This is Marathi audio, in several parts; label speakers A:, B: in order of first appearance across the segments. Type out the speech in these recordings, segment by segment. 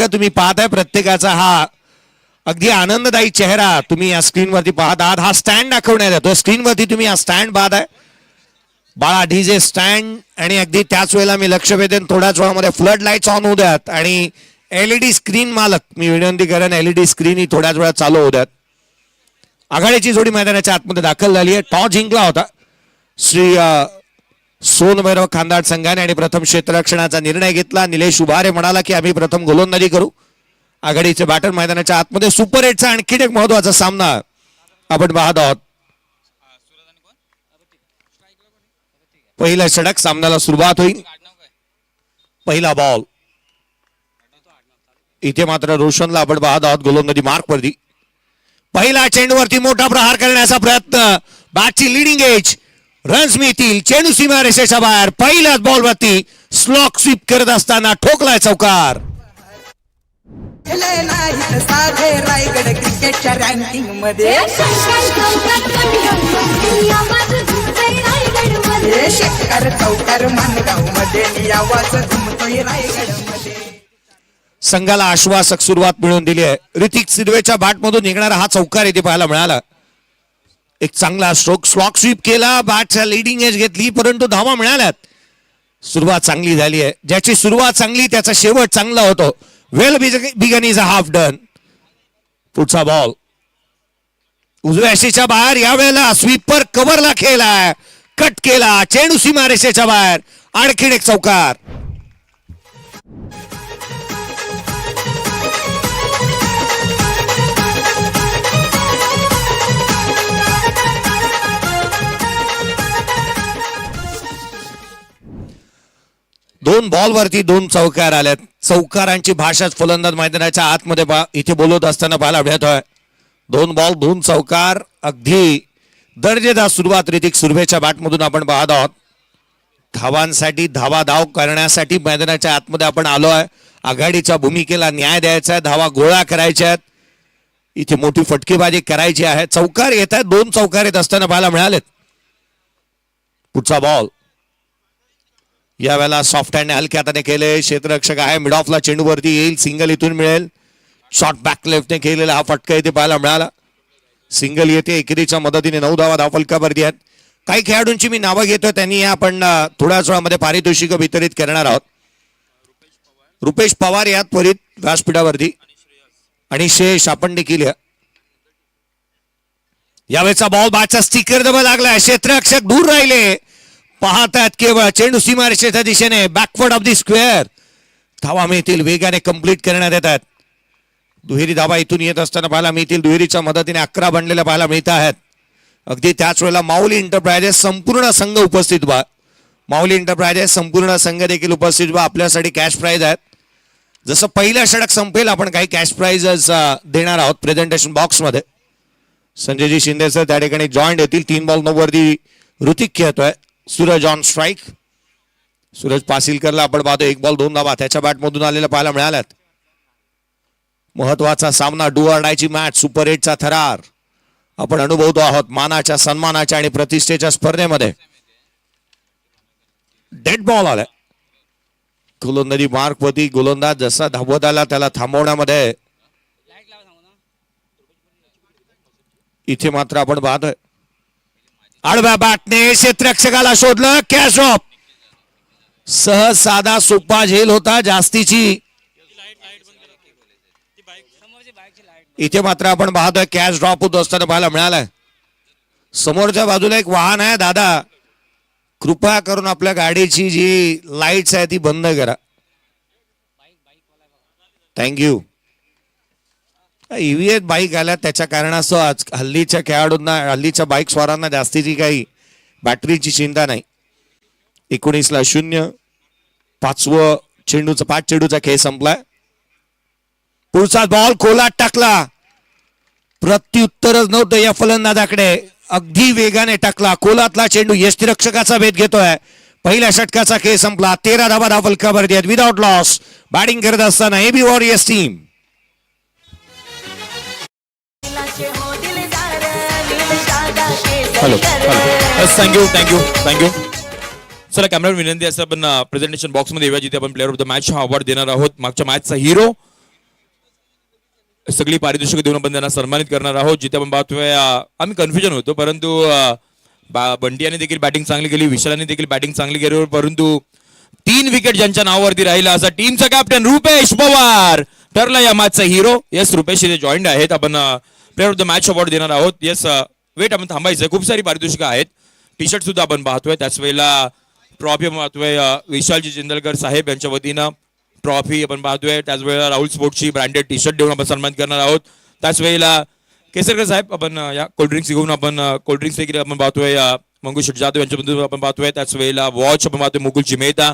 A: तुम्ही पाहताय प्रत्येकाचा हा अगदी आनंददायी चेहरा तुम्ही या स्क्रीनवरती पाहत आहात. हा स्टँड दाखवण्यात येतो. स्क्रीनवरती तुम्ही हा स्टँड पाहताय. बाळा डीजे स्टँड आणि अगदी त्याच वेळेला मी लक्ष वेधेन थोड्याच वेळामध्ये फ्लड लाईट्स ऑन होऊ द्यात आणि एलईडी स्क्रीन मालक मी विनंती करेन एलईडी स्क्रीन ही थोड्याच वेळात चालू होऊ द्यात. आघाडीची जोडी मैदानाच्या आतमध्ये दाखल झाली आहे. टॉस जिंकला होता श्री सोनभैरव खांदाड संघाने आणि प्रथम क्षेत्ररक्षणाचा निर्णय घेतला. निलेश उभारे म्हणाला की आम्ही प्रथम गोलंदाजी करू. आघाडीचे बॅटर मैदानाच्या आतमध्ये. सुपर 8चा आणखी एक महत्वाचा सामना आपण पाहत आहोत. पहिला षटक सामन्याला सुरुवात होईल. पहिला बॉल इथे मात्र रोशनला आपण पाहत आहोत गोलंदाजी मार्क वरती. पहिला चेंडूवरती मोठा प्रहार करण्याचा प्रयत्न. बॅटची लिडिंग एज. रन्स मिळतील. चेंडू सीमा रेषेच्या बाहेर. पहिल्याच बॉलवरती स्लॉक स्वीप करत असताना ठोकलाय चौकार.
B: साधे रायगड क्रिकेटच्या रँकिंग मध्ये शेखर चौकार मानगाव मध्ये आवाज घुमतोय रायगड मध्ये.
A: संघाला आश्वासक सुरुवात मिळवून दिली आहे. ऋतिक सिर्वेच्या बॅटमधून निघणारा हा चौकार इथे पाहायला मिळाला. एक चांगला स्ट्रोक. स्लॉक स्वीप केला. बॅटच्या लिडिंग एज घेतली परंतु धावा मिळाल्यात. सुरुवात चांगली झाली आहे. ज्याची सुरुवात चांगली त्याचा शेवट चांगला होतो. Well begun is a half done. पुढचा बॉल उजव्या रेषेच्या बाहेर. यावेळेला स्वीपर कव्हरला खेळलाय. कट केला. चेंडू सीमा रेषेच्या बाहेर. आणखीन एक चौकार. दोन बॉल वरती दोन चौकार आल्यात. चौकारांची भाषाच फलंदाज मैदानाच्या आतमध्ये इथे बोलत असताना पाहायला मिळतोय. दोन बॉल दोन चौकार. अगदी दर्जेदार सुरुवात ऋतिक सुर्वेच्या बॅटमधून आपण पाहत आहोत. धावांसाठी धावाधाव करण्यासाठी मैदानाच्या आतमध्ये आपण आलो आहे. आघाडीच्या भूमिकेला न्याय द्यायचा आहे. धावा गोळा करायच्या आहेत. इथे मोठी फटकेबाजी करायची आहे. चौकार येत आहेत. दोन चौकार येत असताना पाहायला मिळालेत. पुढचा बॉल यावेळेला सॉफ्ट हँड हलक्या हाताने केले. क्षेत्ररक्षक आहे. मिड ऑफला चेंडूवरती येईल. सिंगल इथून मिळेल. शॉर्ट बॅक लेफ्टने केलेला हा फटका इथे पाहायला मिळाला. सिंगल येते. एकेरीच्या मदतीने 9 धावा धावफलकावरती आहेत. काही खेळाडूंची मी नावं घेतोय. त्यांनी आपण थोड्याच वेळामध्ये पारितोषिक वितरित करणार आहोत. रुपेश पवार यात त्वरित व्यासपीठावरती आणि शेष आपण देखील यावेळेचा बॉल बॅटचा स्टिकर दबा लागलाय. क्षेत्ररक्षक दूर राहिले. पाहतात केवळ चेंडू सीमारेषेच्या दिशेने. Backward of the square. धावा मिळतील. वेगाने कंप्लीट करण्यात येतात. दुहेरी धावा इथून येत असताना पाहायला मिळतील. दुहेरीच्या मदतीने 11 बनलेल्या पाहायला मिळत आहेत. अगदी त्याच वेळेला माऊली एंटरप्राइजेस संपूर्ण संघ उपस्थित व्हा. माऊली एंटरप्राइजेस संपूर्ण संघ देखील उपस्थित व्हा. आपल्यासाठी कॅश प्राइज आहेत. जसं पहिला षटक संपेल आपण काही कॅश प्राइजेस देणार आहोत प्रेझेंटेशन बॉक्स मध्ये. संजयजी शिंदे सर त्या ठिकाणी जॉईंट येतील. 3 बॉल 9 वरती ऋतिक खेळतोय. Suraj on strike. सूरज पासिलकरला आपण पाहतो 1 बॉल 2 धावा त्याच्या बॅटमधून आलेल्या पाहायला मिळाल्यात. महत्वाचा सामना. डू ऑर डायची मॅच. सुपर 8चा थरार आपण अनुभवतो आहोत. मानाच्या सन्मानाच्या आणि प्रतिष्ठेच्या स्पर्धेमध्ये. डेड बॉल आलाय. गोलंदाजी मार्क वरती. गोलंदाज जसा धावत आला त्याला थांबवण्यामध्ये इथे मात्र आपण पाहतोय आडव्या बॅटने क्षेत्ररक्षकाला शोधलं. Catch drop. सहज साधा सोपा झेल होता. जास्तीची इथे मात्र आपण पाहतोय कॅच ड्रॉप होत असताना पाहायला मिळालाय. समोरच्या बाजूला एक वाहन आहे. दादा कृपया करून आपल्या गाडीची जी लाईट्स आहे ती बंद करा. थँक्यू. ईव्हीएस बाईक आल्या त्याच्या कारणास्तव आज हल्लीच्या खेळाडूंना हल्लीच्या बाईक स्वारांना जास्तीची काही बॅटरीची चिंता नाही. 19-0 5 चेंडूचा खेळ संपलाय. पुढचा बॉल खोलात टाकला. प्रत्युत्तरच नव्हतं या फलंदाजाकडे. अगदी वेगाने टाकला. खोलातला चेंडू यष्टिरक्षकाचा भेद घेतोय. पहिल्या षटकाचा खेळ संपला. 13 धावा धावफलकावरती आहेत विदाउट लॉस. बॅटिंग करत असताना AB warriors team.
C: Hello thank you चला कॅमेरा विनंती असं आपण प्रेझेंटेशन बॉक्समध्ये येऊया जिथे आपण प्लेअर ऑफ द मॅच हा अवॉर्ड देणार आहोत. मागच्या मॅचचा हिरो सगळी पारितोषिकं देऊन आपण त्यांना सन्मानित करणार आहोत. जिथे आपण पाहतोय आम्ही कन्फ्युजन होतो, परंतु बंटी यांनी देखील बॅटिंग चांगली केली, विशालाने देखील बॅटिंग चांगली केली, परंतु 3 विकेट ज्यांच्या नावावरती राहिला असा टीमचा कॅप्टन रुपेश पवार ठरला या मॅचचा हिरो. येस, रुपेश इथे जॉईंड आहेत. आपण player of the match award देणार आहोत. येस, वेट आपण थांबायचं. खूप सारी पारितोषिकं आहेत. टी शर्ट सुद्धा आपण पाहतोय. त्याच वेळेला ट्रॉफी आपण पाहतोय विशालजी जिंदलकर साहेब यांच्या वतीनं ट्रॉफी आपण पाहतोय. त्याच वेळेला राहुल स्पोर्ट्सची ब्रँडेड टी शर्ट देऊन आपण सन्मानित करणार आहोत. त्याच वेळेला केसरकर साहेब आपण या कोल्ड्रिंक्स घेऊन आपण कोल्ड्रिंक्स देखील आपण पाहतोय मंगू शेट जाधव यांच्याबद्दल आपण पाहतोय. त्याच वेळेला वॉच आपण पाहतोय मुकुलजी मेहता,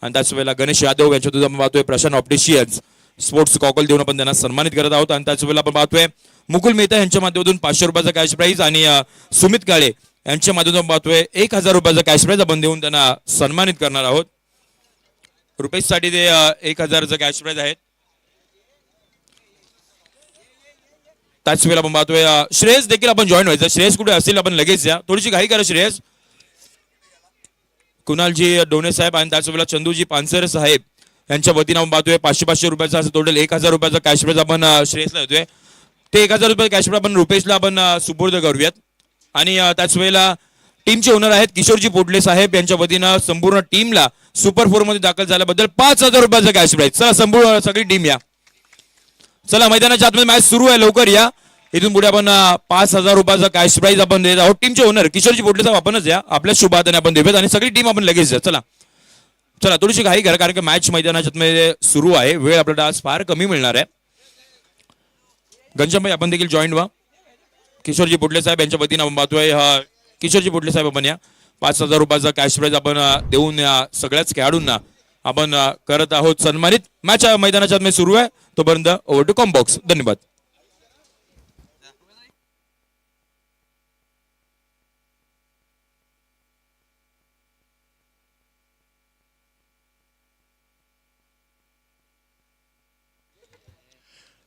C: आणि त्याच वेळेला गणेश यादव यांच्याबद्दल आपण पाहतोय प्रशांत ऑप्टिशियन्स स्पोर्ट्स कॉकल देऊन आपण त्यांना सन्मानित करत आहोत. आणि त्याच वेळेला आपण पाहतोय मुकुल मेहता यांच्या माध्यमातून 500 रुपयाचा कॅश प्राईज आणि सुमित काळे यांच्या माध्यमातून पाहतोय 1000 रुपयाचा कॅश प्राईज आपण देऊन त्यांना सन्मानित करणार आहोत. रुपेशसाठी ते 1000चा कॅश प्राईज आहे. त्याच वेळेला आपण पाहतोय श्रेयस देखील आपण जॉईन व्हायचं. श्रेयस कुठे असेल आपण लगेच या, थोडीशी घाई करा श्रेयस. कुणालजी डोणे साहेब आणि त्याच वेळेला चंदूजी पानसरे साहेब यांच्या वतीनं आपण पाहतोय 500 रुपयाचा असं टोटल 1000 रुपयाचा कॅश प्राईज आपण श्रेयसला देतोय. ते 1000 रुपये कॅश प्राईज आपण रुपेशला आपण सुपूर्द करूयात. आणि त्याच वेळेला टीमचे ओनर आहेत किशोरजी पोटले साहेब यांच्या वतीनं संपूर्ण टीमला सुपर 4 मध्ये दाखल झाल्याबद्दल 5000 रुपयाचा कॅश प्राईज. चला संपूर्ण सगळी टीम या. चला मैदानाच्या आतमध्ये मॅच सुरू आहे, लवकर या. इथून पुढे आपण 5000 रुपयाचा कॅश प्राईज आपण देत आहोत. टीमचे ओनर किशोरजी पोटले साहेब आपणच या, आपल्या शुभ हाताने आपण देऊयात आणि सगळी टीम आपण लगेच या. चला चला थोडीशी घाई करा, कारण की मॅच मैदानाच्या आतमध्ये सुरू आहे. वेळ आपल्याला आज फार कमी मिळणार आहे. घनश्याम भाई आपण देखील जॉईन व्हा. किशोरजी पोटले साहेब यांच्या वतीनं आपण पाहतोय किशोरजी पोटले साहेब आपण या 5000 रुपयाचा कॅश प्राईज आपण देऊन या सगळ्याच खेळाडूंना आपण करत आहोत सन्मानित. मॅच मैदानाच्या आतमध्ये सुरू आहे, तोपर्यंत ओव्हर टू कॉम्बॉक्स. धन्यवाद.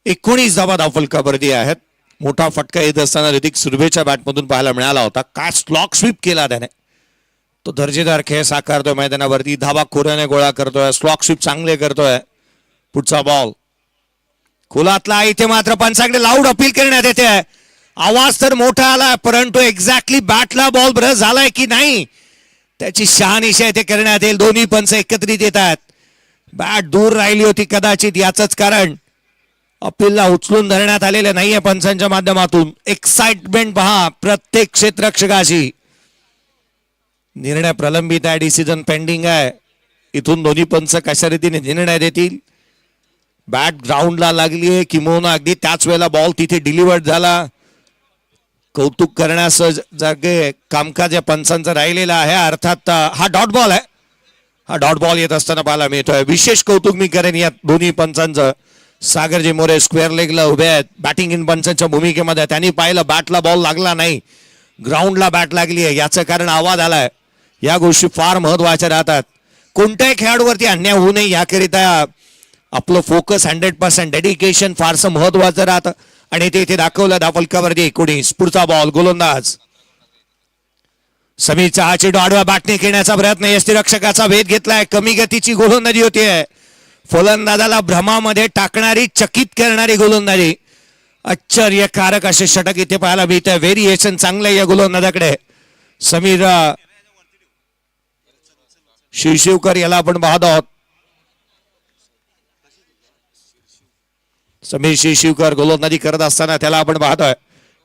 A: एकोणीस धावा धावफलकावरती आहेत. मोठा फटका येत असताना ऋतिक सुर्वेच्या बॅटमधून पाहायला मिळाला होता. काय स्लॉक स्वीप केला त्याने. तो दर्जेदार खेळ साकारतोय मैदानावरती. धावा खोऱ्याने गोळा करतोय, स्लॉक स्वीप चांगले करतोय. पुढचा बॉल खोलातला. इथे मात्र पंचाकडे लाऊड अपील करण्यात येते. आवाज तर मोठा आला, परंतु एक्झॅक्टली बॅटला बॉल ब्रश झालाय की नाही त्याची शहानिशा इथे करण्यात येईल. दोन्ही पंच एकत्रित येतात. बॅट दूर राहिली होती कदाचित, याच कारण अपीलला उचलून धरण्यात आलेले नाहीये पंचांच्या माध्यमातून. एक्साइटमेंट पहा प्रत्येक क्षेत्ररक्षकाची. निर्णय प्रलंबित आहे, डिसिजन पेंडिंग आहे. इथून दोन्ही पंच कशा रीतीने निर्णय देतील. बॅट ग्राउंडला लागली आहे किंवा अगदी त्याच वेळेला बॉल तिथे डिलिव्हर्ड झाला. कौतुक करण्यास जागे कामकाज या पंचांचं राहिलेलं आहे. अर्थात हा डॉट बॉल आहे. हा डॉट बॉल येत असताना पाहायला मिळतोय. विशेष कौतुक मी करेन या दोन्ही पंचांचं. सागरजी मोरे स्क्वेअर लेगला उभे आहेत बॅटिंग इन पंचांच्या भूमिकेमध्ये. त्यांनी पाहिलं बॅटला बॉल लागला नाही, ग्राउंडला बॅट लागली आहे, याचं कारण आवाज आलाय. या गोष्टी फार महत्वाच्या राहतात. कोणत्याही खेळाडूवरती अन्याय होऊ नये याकरिता आपलं फोकस 100% डेडिकेशन फारसं महत्वाचं राहतं. आणि ते इथे दाखवलं धावफलकावरती 19. पुढचा बॉल गोलंदाज समीर चहाचे आडव्या बॅटने खेळण्याचा प्रयत्न. यष्टीरक्षकाचा भेद घेतलाय. कमी गतीची गोलंदाजी होतीये. फलंदाजाला भ्रमामध्ये टाकणारी, चकित करणारी गोलंदाजी. आश्चर्यकारक असे षटक इथे पाहायला मिळतंय. व्हेरिएशन चांगलं आहे या गोलंदाजाकडे. समीर शिवशिवकर याला आपण पाहत आहोत. समीर शिवशिवकर गोलंदाजी करत असताना त्याला आपण पाहतोय.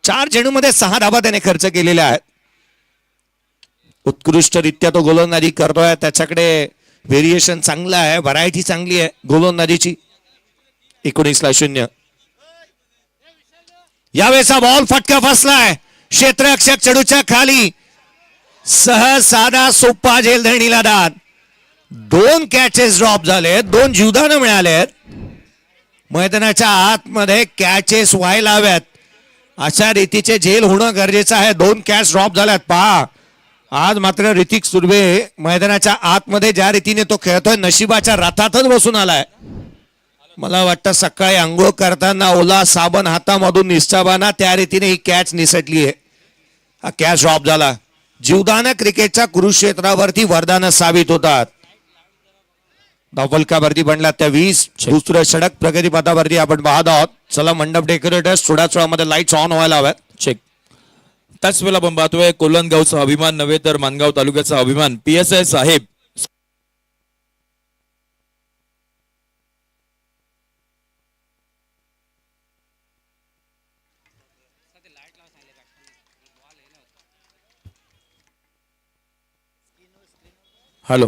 A: 4 चेंडूमध्ये 6 धावा त्याने खर्च केलेल्या आहेत. उत्कृष्टरित्या तो गोलंदाजी करतोय. त्याच्याकडे व्हेरिएशन चांगलं आहे, व्हरायटी चांगली आहे गोलंदाजीची. 19-0. यावेळेचा बॉल फटका फसलाय. क्षेत्ररक्षक चेंडूच्या खाली. सहज साधा सोपा झेल धरणीला दाद. 2 कॅचेस ड्रॉप झाले, 2 जीवदान मिळालेत. मैदानाच्या आतमध्ये कॅचेस व्हायला हव्यात. अशा रीतीचे झेल होणं गरजेचं आहे. 2 कॅच ड्रॉप झाल्यात. पहा आज मात्र ऋतिक सुर्वे मैदानाच्या आतमध्ये ज्या रीतीने तो खेळतोय नशिबाच्या रथातच बसून आलाय. मला वाटतं सकाळी आंघोळ करताना ओला साबण हातामधून निश्चाबाना त्या रीतीने ही कॅच निसटली आहे. हा कॅच ड्रॉप झाला. जीवदान क्रिकेटच्या कुरुक्षेत्रावरती वरदान साबित होतात. धावफलकावरती बनला 23. दुसरं षटक प्रगतीपथावरती आपण पाहत आहोत. चला मंडप डेकोरेटर्स थोड्याच वेळामध्ये लाईट्स ऑन व्हायला हव्यात.
C: चेक. त्याच वेळेला आपण पाहतोय कोलनगावचा अभिमान नव्हे तर मानगाव तालुक्याचा अभिमान PSI साहेब हॅलो.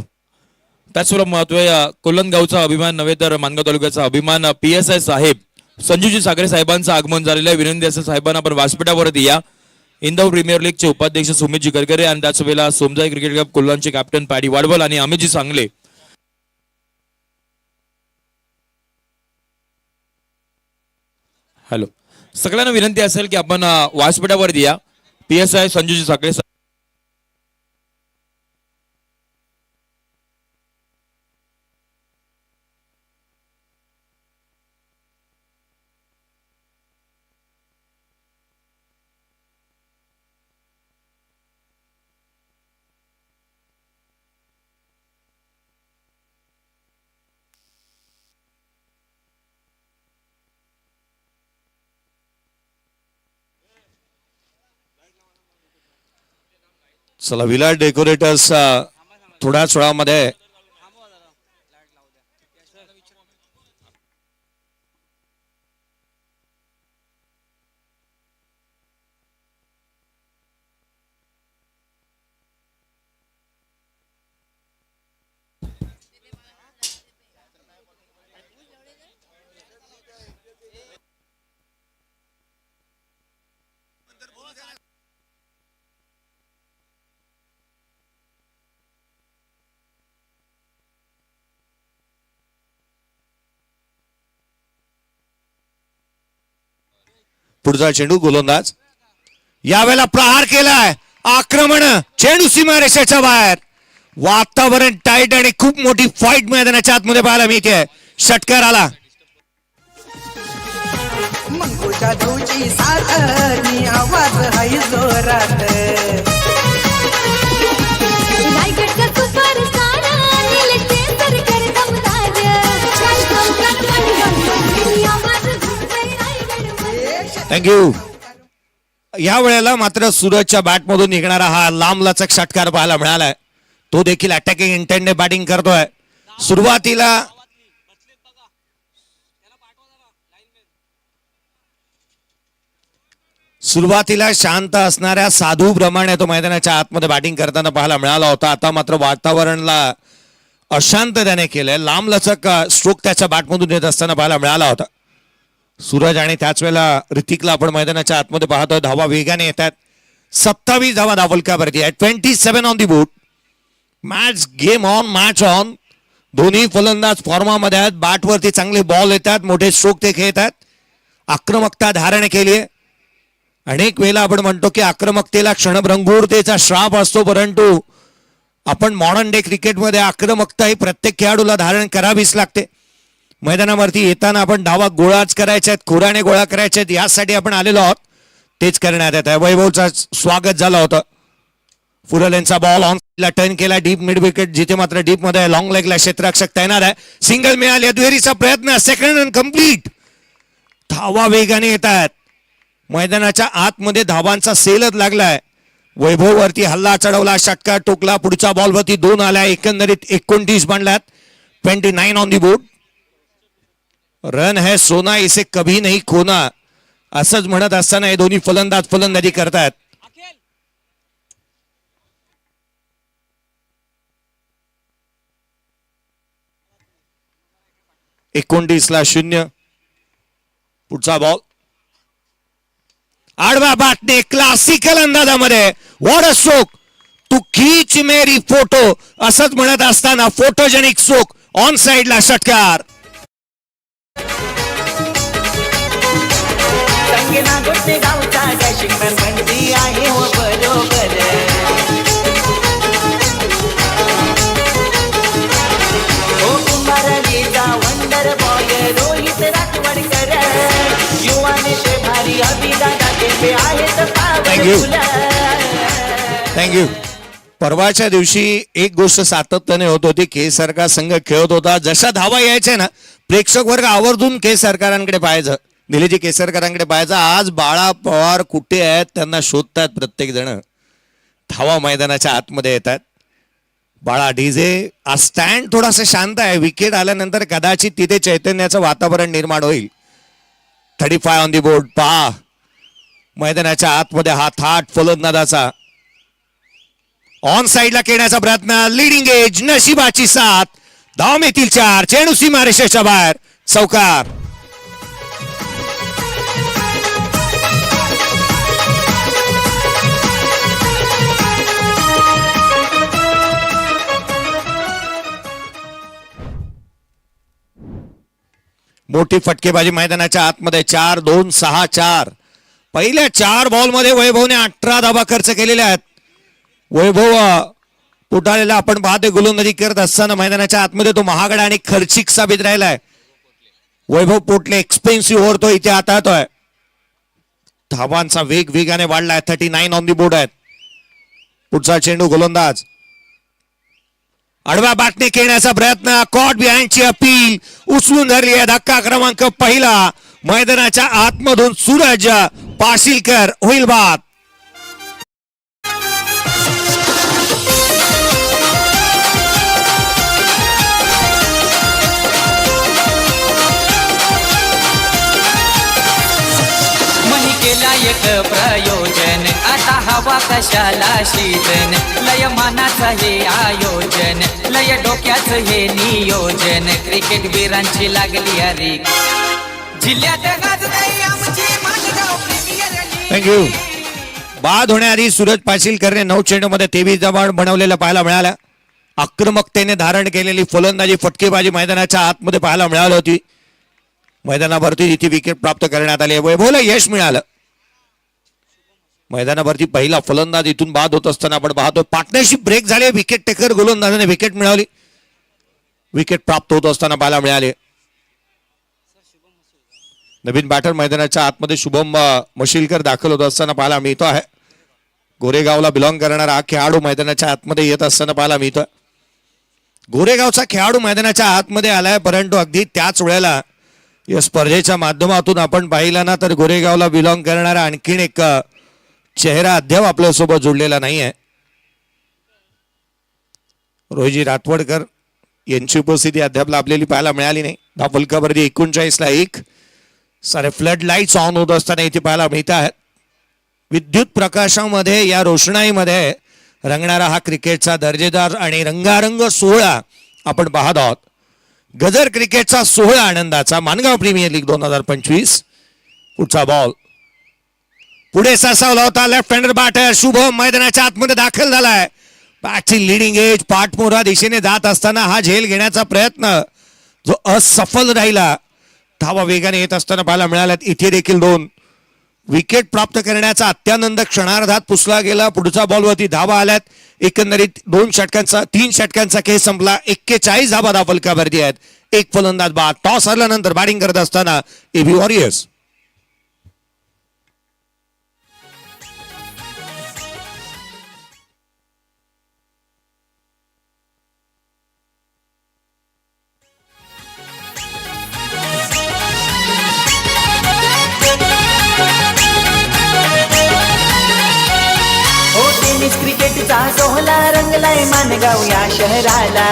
C: त्याच वेळेला महत्व आहे कोलनगावचा अभिमान नव्हे तर मानगाव तालुक्याचा अभिमान PSI साहेब संजूजी सागरे साहेबांचं आगमन झालेलं आहे. विनंती असेल साहेबांना आपण व्यासपीठावरती या. इंदौर प्रीमियर लीगचे उपाध्यक्ष सुमितजी करकरे आणि त्याच वेळेला Somjai cricket club कोल्हानचे captain paddy वाडवल आणि अमितजी सांगले. हॅलो. सगळ्यांना विनंती असेल की आपण व्यासपीठावरती या. PSI संजूजी सागरे
A: चला विलास डेकोरेटर्स थोड्याच वेळामध्ये पुढचा चेंडू गोलंदाज यावेळेला प्रहार केलाय. आक्रमण चेंडू सीमारेषेच्या बाहेर. वातावरण टाईट आणि खूप मोठी फाईट मैदानाच्या आतमध्ये पाहायला मिळते. षटकार आला.
B: मंगूच्या धूची साथनी आवाज हाय जोरात.
D: रायगडचा सुपरस्टार अनिल केसरकर दमदार. आवाज घुमतोय रायगड.
A: थँक्यू. या वेळेला मात्र सूरजच्या बॅटमधून निघणारा हा लांबलचक षटकार पाहायला मिळालाय. तो देखील अटॅकिंग इंटेंटने बॅटिंग करतोय. सुरुवातीला शांत असणाऱ्या साधू प्रमाणे तो मैदानाच्या आतमध्ये बॅटिंग करताना पाहायला मिळाला होता. आता मात्र वातावरणला अशांत त्याने केलंय. लांबलचक स्ट्रोक त्याच्या बॅटमधून येत असताना पाहायला मिळाला होता. सूरज आणि त्याच वेळेला ऋतिकला आपण मैदानाच्या आतमध्ये पाहतोय. धावा वेगाने येतात. 27 धावा धावफलकावरती आहे. 27 on the boat. Match game on match on. दोन्ही फलंदाज फॉर्मामध्ये आहेत. बॅटवरती चांगले बॉल येतात. मोठे स्ट्रोक ते खेळतात. आक्रमकता धारण केली आहे. अनेक वेळेला आपण म्हणतो की आक्रमकतेला क्षणभंगुरतेचा श्राप असतो, परंतु आपण मॉडर्न डे क्रिकेटमध्ये आक्रमकता ही प्रत्येक खेळाडूला धारण करावीच लागते. मैदानावरती येताना आपण धावा गोळाच करायच्या आहेत, खोराने गोळा करायच्या आहेत, यासाठी आपण आलेलो आहोत. तेच करण्यात येत आहे. वैभवचं स्वागत झालं होतं. फुरलेंचा बॉल ऑन ला टर्न केला. डीप मिड विकेट जिथे मात्र डीप मध्ये लॉंग लेगला क्षेत्ररक्षक तैनात आहे. सिंगल मिळाली. दुहेरीचा प्रयत्न. Second run complete. धावा वेगाने येत आहेत. मैदानाच्या आतमध्ये धावांचा सेलच लागलाय. वैभववरती हल्ला चढवला. षटकार टोकला. पुढच्या बॉलवरती 2 आल्या. एकंदरीत 29 बनल्यात. 29 ऑन दी बोर्ड. रन है सोना इसे कभी नहीं खोना असंच म्हणत असताना हे दोन्ही फलंदाज फलंदाजी करतात. ला 0. पुढचा बॉल आडवा बाटणे क्लासिकल अंदाजामध्ये. What a stroke. तू खीच मेरी फोटो असंच म्हणत असताना फोटोजेनिक स्ट्रोक ऑन साइडला षटकार.
E: संगीना गोटे गावचा डॅशिंग मॅन म्हणती आहे हो बरोबर. ओ कुंभारलीचा वंडर बॉय रोहित राठवडकर. युवाने ते भारी अभिदादा ते आहेत पावलं.
A: थँक्यू. परवाच्या दिवशी एक गोष्ट सातत्याने होत होती. केसरकर संघ खेळत होता, जशा धावा यायच्या ना प्रेक्षक वर्ग आवर्जून केसरकरांकडे पाहायचं, निलेजी केसरकरांकडे पाहायचं. आज बाळा पवार कुठे आहेत त्यांना शोधतात प्रत्येक जण. धावा मैदानाच्या आतमध्ये येतात. बाळा डीजे आज स्टँड थोडासा शांत आहे. विकेट आल्यानंतर कदाचित तिथे चैतन्याचं वातावरण निर्माण होईल. 35 ऑन दी बोर्ड. पहा मैदानाच्या आतमध्ये हा थाट फलंदाजाचा ऑन साइडला खेळण्याचा प्रयत्न. लिडिंग एज नशिबाची साथ. धाव येतील 4. चेंडू सीमारेषेच्या बाहेर. चौकार. मोठी फटकेबाजी मैदानाच्या आतमध्ये. 4-2-6-4. पहिल्या 4 बॉलमध्ये वैभवने 18 धावा खर्च केलेल्या आहेत. वैभव पुटाळेला आपण पाहतोय गोलंदाजी करत असताना मैदानाच्या आतमध्ये तो महागडा आणि खर्चिक साबित राहिलाय. वैभव पोटले एक्सपेन्सिव्ह ओव्हर तो इथे हाताळतोय. धावांचा वेग वेगाने वाढलाय. 39 ऑन दी बोर्ड आहेत. पुढचा चेंडू गोलंदाज आडव्या बॅटने खेळण्याचा प्रयत्न. कॉट बिहाइंडची अपील उचलून धरली आहे. धक्का क्रमांक पहिला. मैदानाच्या आतमधून सूरज पाशीलकर होईल बाद.
E: मनी केला एक प्रयोजन, आता हवा कशाला शीतन. लय मानाचं हे आयोजन, लय डोक्याचं हे नियोजन. क्रिकेट वीरांची लागली अरे जिल्ह्यात गाजतंय आमची माणगाव प्रीमियर लीग.
A: थँक्यू. बाद होण्याआधी सूरज पाशीलकरने 9 चेंडूमध्ये 23 धावा बनवलेल्या पाहायला मिळाल्या. आक्रमकतेने धारण केलेली फलंदाजी फटकेबाजी मैदानाच्या आतमध्ये पाहायला मिळाली होती. मैदानावरती इथे विकेट प्राप्त करण्यात आली. वैभवला यश मिळालं. मैदानावरती पहिला फलंदाज इथून बाद होत असताना आपण पाहतो. पार्टनरशिप ब्रेक झाले. विकेट टेकर गोलंदाजाने विकेट मिळवली. विकेट प्राप्त होत असताना पाहायला मिळाले. नवीन बॅटर मैदानाच्या आतमध्ये शुभम मशिलकर दाखल होत असताना पाहायला मिळतो आहे. गोरेगावला बिलॉंग करणारा हा खेळाडू मैदानाच्या आतमध्ये येत असताना पाहायला मिळतोय. गोरेगावचा खेळाडू मैदानाच्या आतमध्ये आलाय, परंतु अगदी त्याच वेळेला या स्पर्धेच्या माध्यमातून आपण पाहिला ना तर गोरेगावला बिलॉंग करणारा आणखीन एक चेहरा अद्याप आपल्यासोबत जोडलेला नाही आहे. रोहिजी राठवडकर यांची उपस्थिती अद्याप लाभलेली पाहायला मिळाली नाही. फलकावरती 39ला 1. सारे फ्लड लाईट्स ऑन होत असताना इथे पाहायला मिळत आहेत. विद्युत प्रकाशामध्ये या रोषणाईमध्ये रंगणारा हा क्रिकेटचा दर्जेदार आणि रंगारंग सोहळा आपण पाहत आहोत. गजर क्रिकेटचा सोहळा आनंदाचा मानगाव प्रीमियर लीग 2025. पुढचा बॉल पुढे सरसावला होता. लेफ्ट हँडर बॅटर शुभम मैदानाच्या आतमध्ये दाखल झालाय. बॅटची लिडिंग एज पाठमोरा दिशेने जात असताना हा झेल घेण्याचा प्रयत्न जो असफल राहिला. धावा वेगाने येत असताना पाहायला मिळाल्यात. इथे देखील 2 विकेट प्राप्त करण्याचा अत्यानंद क्षणार्धात पुसला गेला. पुढच्या बॉलवरती धावा आल्यात. एकंदरीत 3 षटकांचा खेळ संपला. 41 धावा फलकावरती आहेत. एक फलंदाज बाद. टॉस हरल्यानंतर बॅटिंग करत असताना एबी वॉरियर्स.
E: क्रिकेटचा सोहळा रंगलाय मानगाव या शहराला.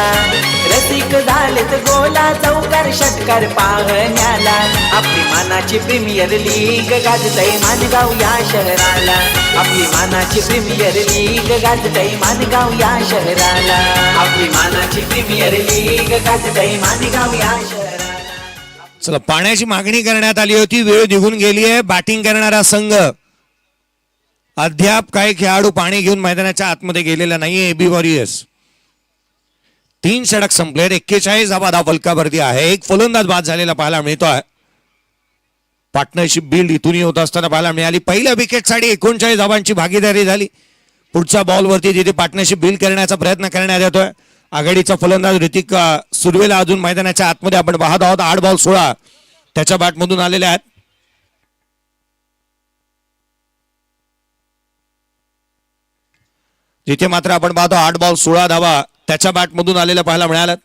E: रसिक झालेत गोला चौकार षटकार पाहण्याला. आपली मानाची प्रीमियर लीग गाजतय मानगाव या शहराला. आपली मानाची प्रीमियर लीग गाजतय मानगाव या शहराला. आपली मानाची प्रीमियर लीग गाजतय मानगाव या शहराला.
A: चला, पाण्याची मागणी करण्यात आली होती. वेळ निघून गेली आहे. बॅटिंग करणारा संघ अद्याप काही खेळाडू पाणी घेऊन मैदानाच्या आतमध्ये गेलेला नाहीये. एबी वॉरियर्स 3 षटक संपले. 41 धावा फलकावरती आहे. एक फलंदाज बाद झालेला पाहायला मिळतोय. पार्टनरशिप बिल्ड इथूनही होत असताना पाहायला मिळाली. पहिल्या विकेटसाठी 39 धावांची भागीदारी झाली. पुढच्या बॉलवरती तिथे पार्टनरशिप बिल्ड करण्याचा प्रयत्न करण्यात येतोय. आघाडीचा फलंदाज ऋतिक सुर्वेला अजून मैदानाच्या आतमध्ये आपण पाहत आहोत. 8 बॉल 16 त्याच्या बॅटमधून आलेले आहेत. जिथे मात्र आपण पाहतो 8 बॉल 16 धावा त्याच्या बॅटमधून आलेल्या पाहायला मिळाल्यात.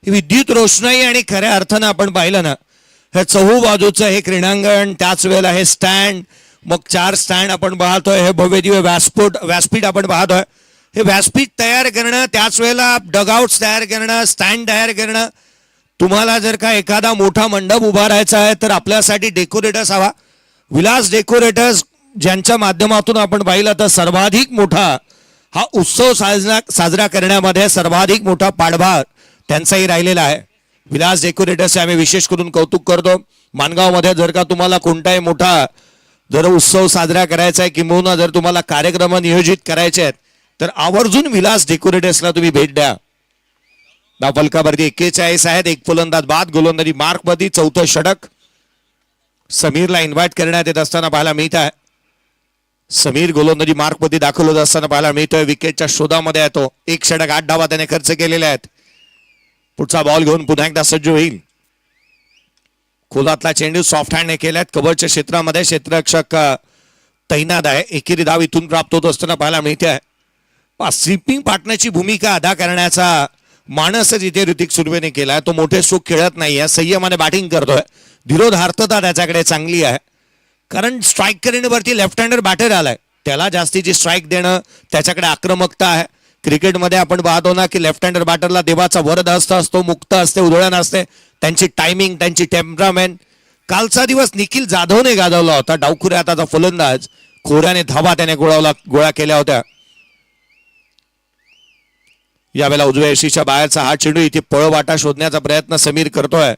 A: ही विद्युत रोषणाई आणि खऱ्या अर्थानं आपण पाहिलं ना हे चहू बाजूचं हे क्रीडांगण, त्याच वेळेला हे स्टँड, मग 4 स्टँड आपण पाहतोय, हे भव्य दिव्य व्यासपीठ आपण पाहतोय. हे व्यासपीठ तयार करणं, त्याच वेळेला डगआउट्स तयार करणं, स्टँड तयार करणं. तुम्हाला जर का एखादा मोठा मंडप उभारायचा आहे तर आपल्यासाठी डेकोरेटर्स हवा. विलास डेकोरेटर्स ज्यांच्या माध्यमातून आपण पाहिलं तर सर्वाधिक मोठा हा उत्सव साजरा करण्यामध्ये सर्वाधिक मोठा पाठभार त्यांचाही राहिलेला आहे. विलास डेकोरेटर्सचे आम्ही विशेष करून कौतुक करतो. माणगावमध्ये जर का तुम्हाला कोणताही मोठा जर उत्सव साजरा करायचा आहे किंवा जर तुम्हाला कार्यक्रम नियोजित करायचे आहेत तर आवर्जून विलास डेकोरेटर्सला तुम्ही भेट द्या. धावफलकावरती 41 आहेत. एक फलंदाज बाद, गोलंदाजी मार्कमध्ये 4थं षटक. समीरला इन्व्हाइट करण्यात येत असताना पाहायला मिळत आहे. समीर गोलंदाजी मार्कमध्ये दाखल होत असताना पाहायला मिळतोय. विकेटच्या शोधामध्ये येतो. 1 षटक 8 धावा त्याने खर्च केलेले आहेत. पुढचा बॉल घेऊन पुन्हा एकदा सज्ज होईल. खोलातला चेंडू सॉफ्ट हँडने केल्यात. कव्हरच्या क्षेत्रामध्ये क्षेत्ररक्षक तैनात आहे. एकेरी धाव इथून प्राप्त होत असताना पाहायला मिळते आहे. स्वीपिंग पार्टनरची भूमिका अदा करण्याचा मानसच इथे ऋतिक सुर्वेने केलाय. तो मोठे स्ट्रोक खेळत नाहीये, संयमाने बॅटिंग करतोय. धीरोधार्तता त्याच्याकडे चांगली आहे, कारण स्ट्राईक करण्यावरती लेफ्ट हँडर बॅटर आलाय, त्याला जास्तीची स्ट्राईक देणं, त्याच्याकडे आक्रमकता आहे. क्रिकेटमध्ये आपण पाहतो ना की लेफ्ट हँडर बॅटरला देवाचा वरद असतो, मुक्त असते, उधळण असते. त्यांची टायमिंग, त्यांची टेम्परामेंट. कालचा दिवस निखिल जाधवने गाजवला होता. डावखुऱ्या हाताचा फलंदाज, खोऱ्याने धावा त्याने गोळा केल्या होत्या. यावेळेला उजव्या यशीच्या बाहेरचा हा चेंडू, इथे पळवाटा शोधण्याचा प्रयत्न समीर करतोय.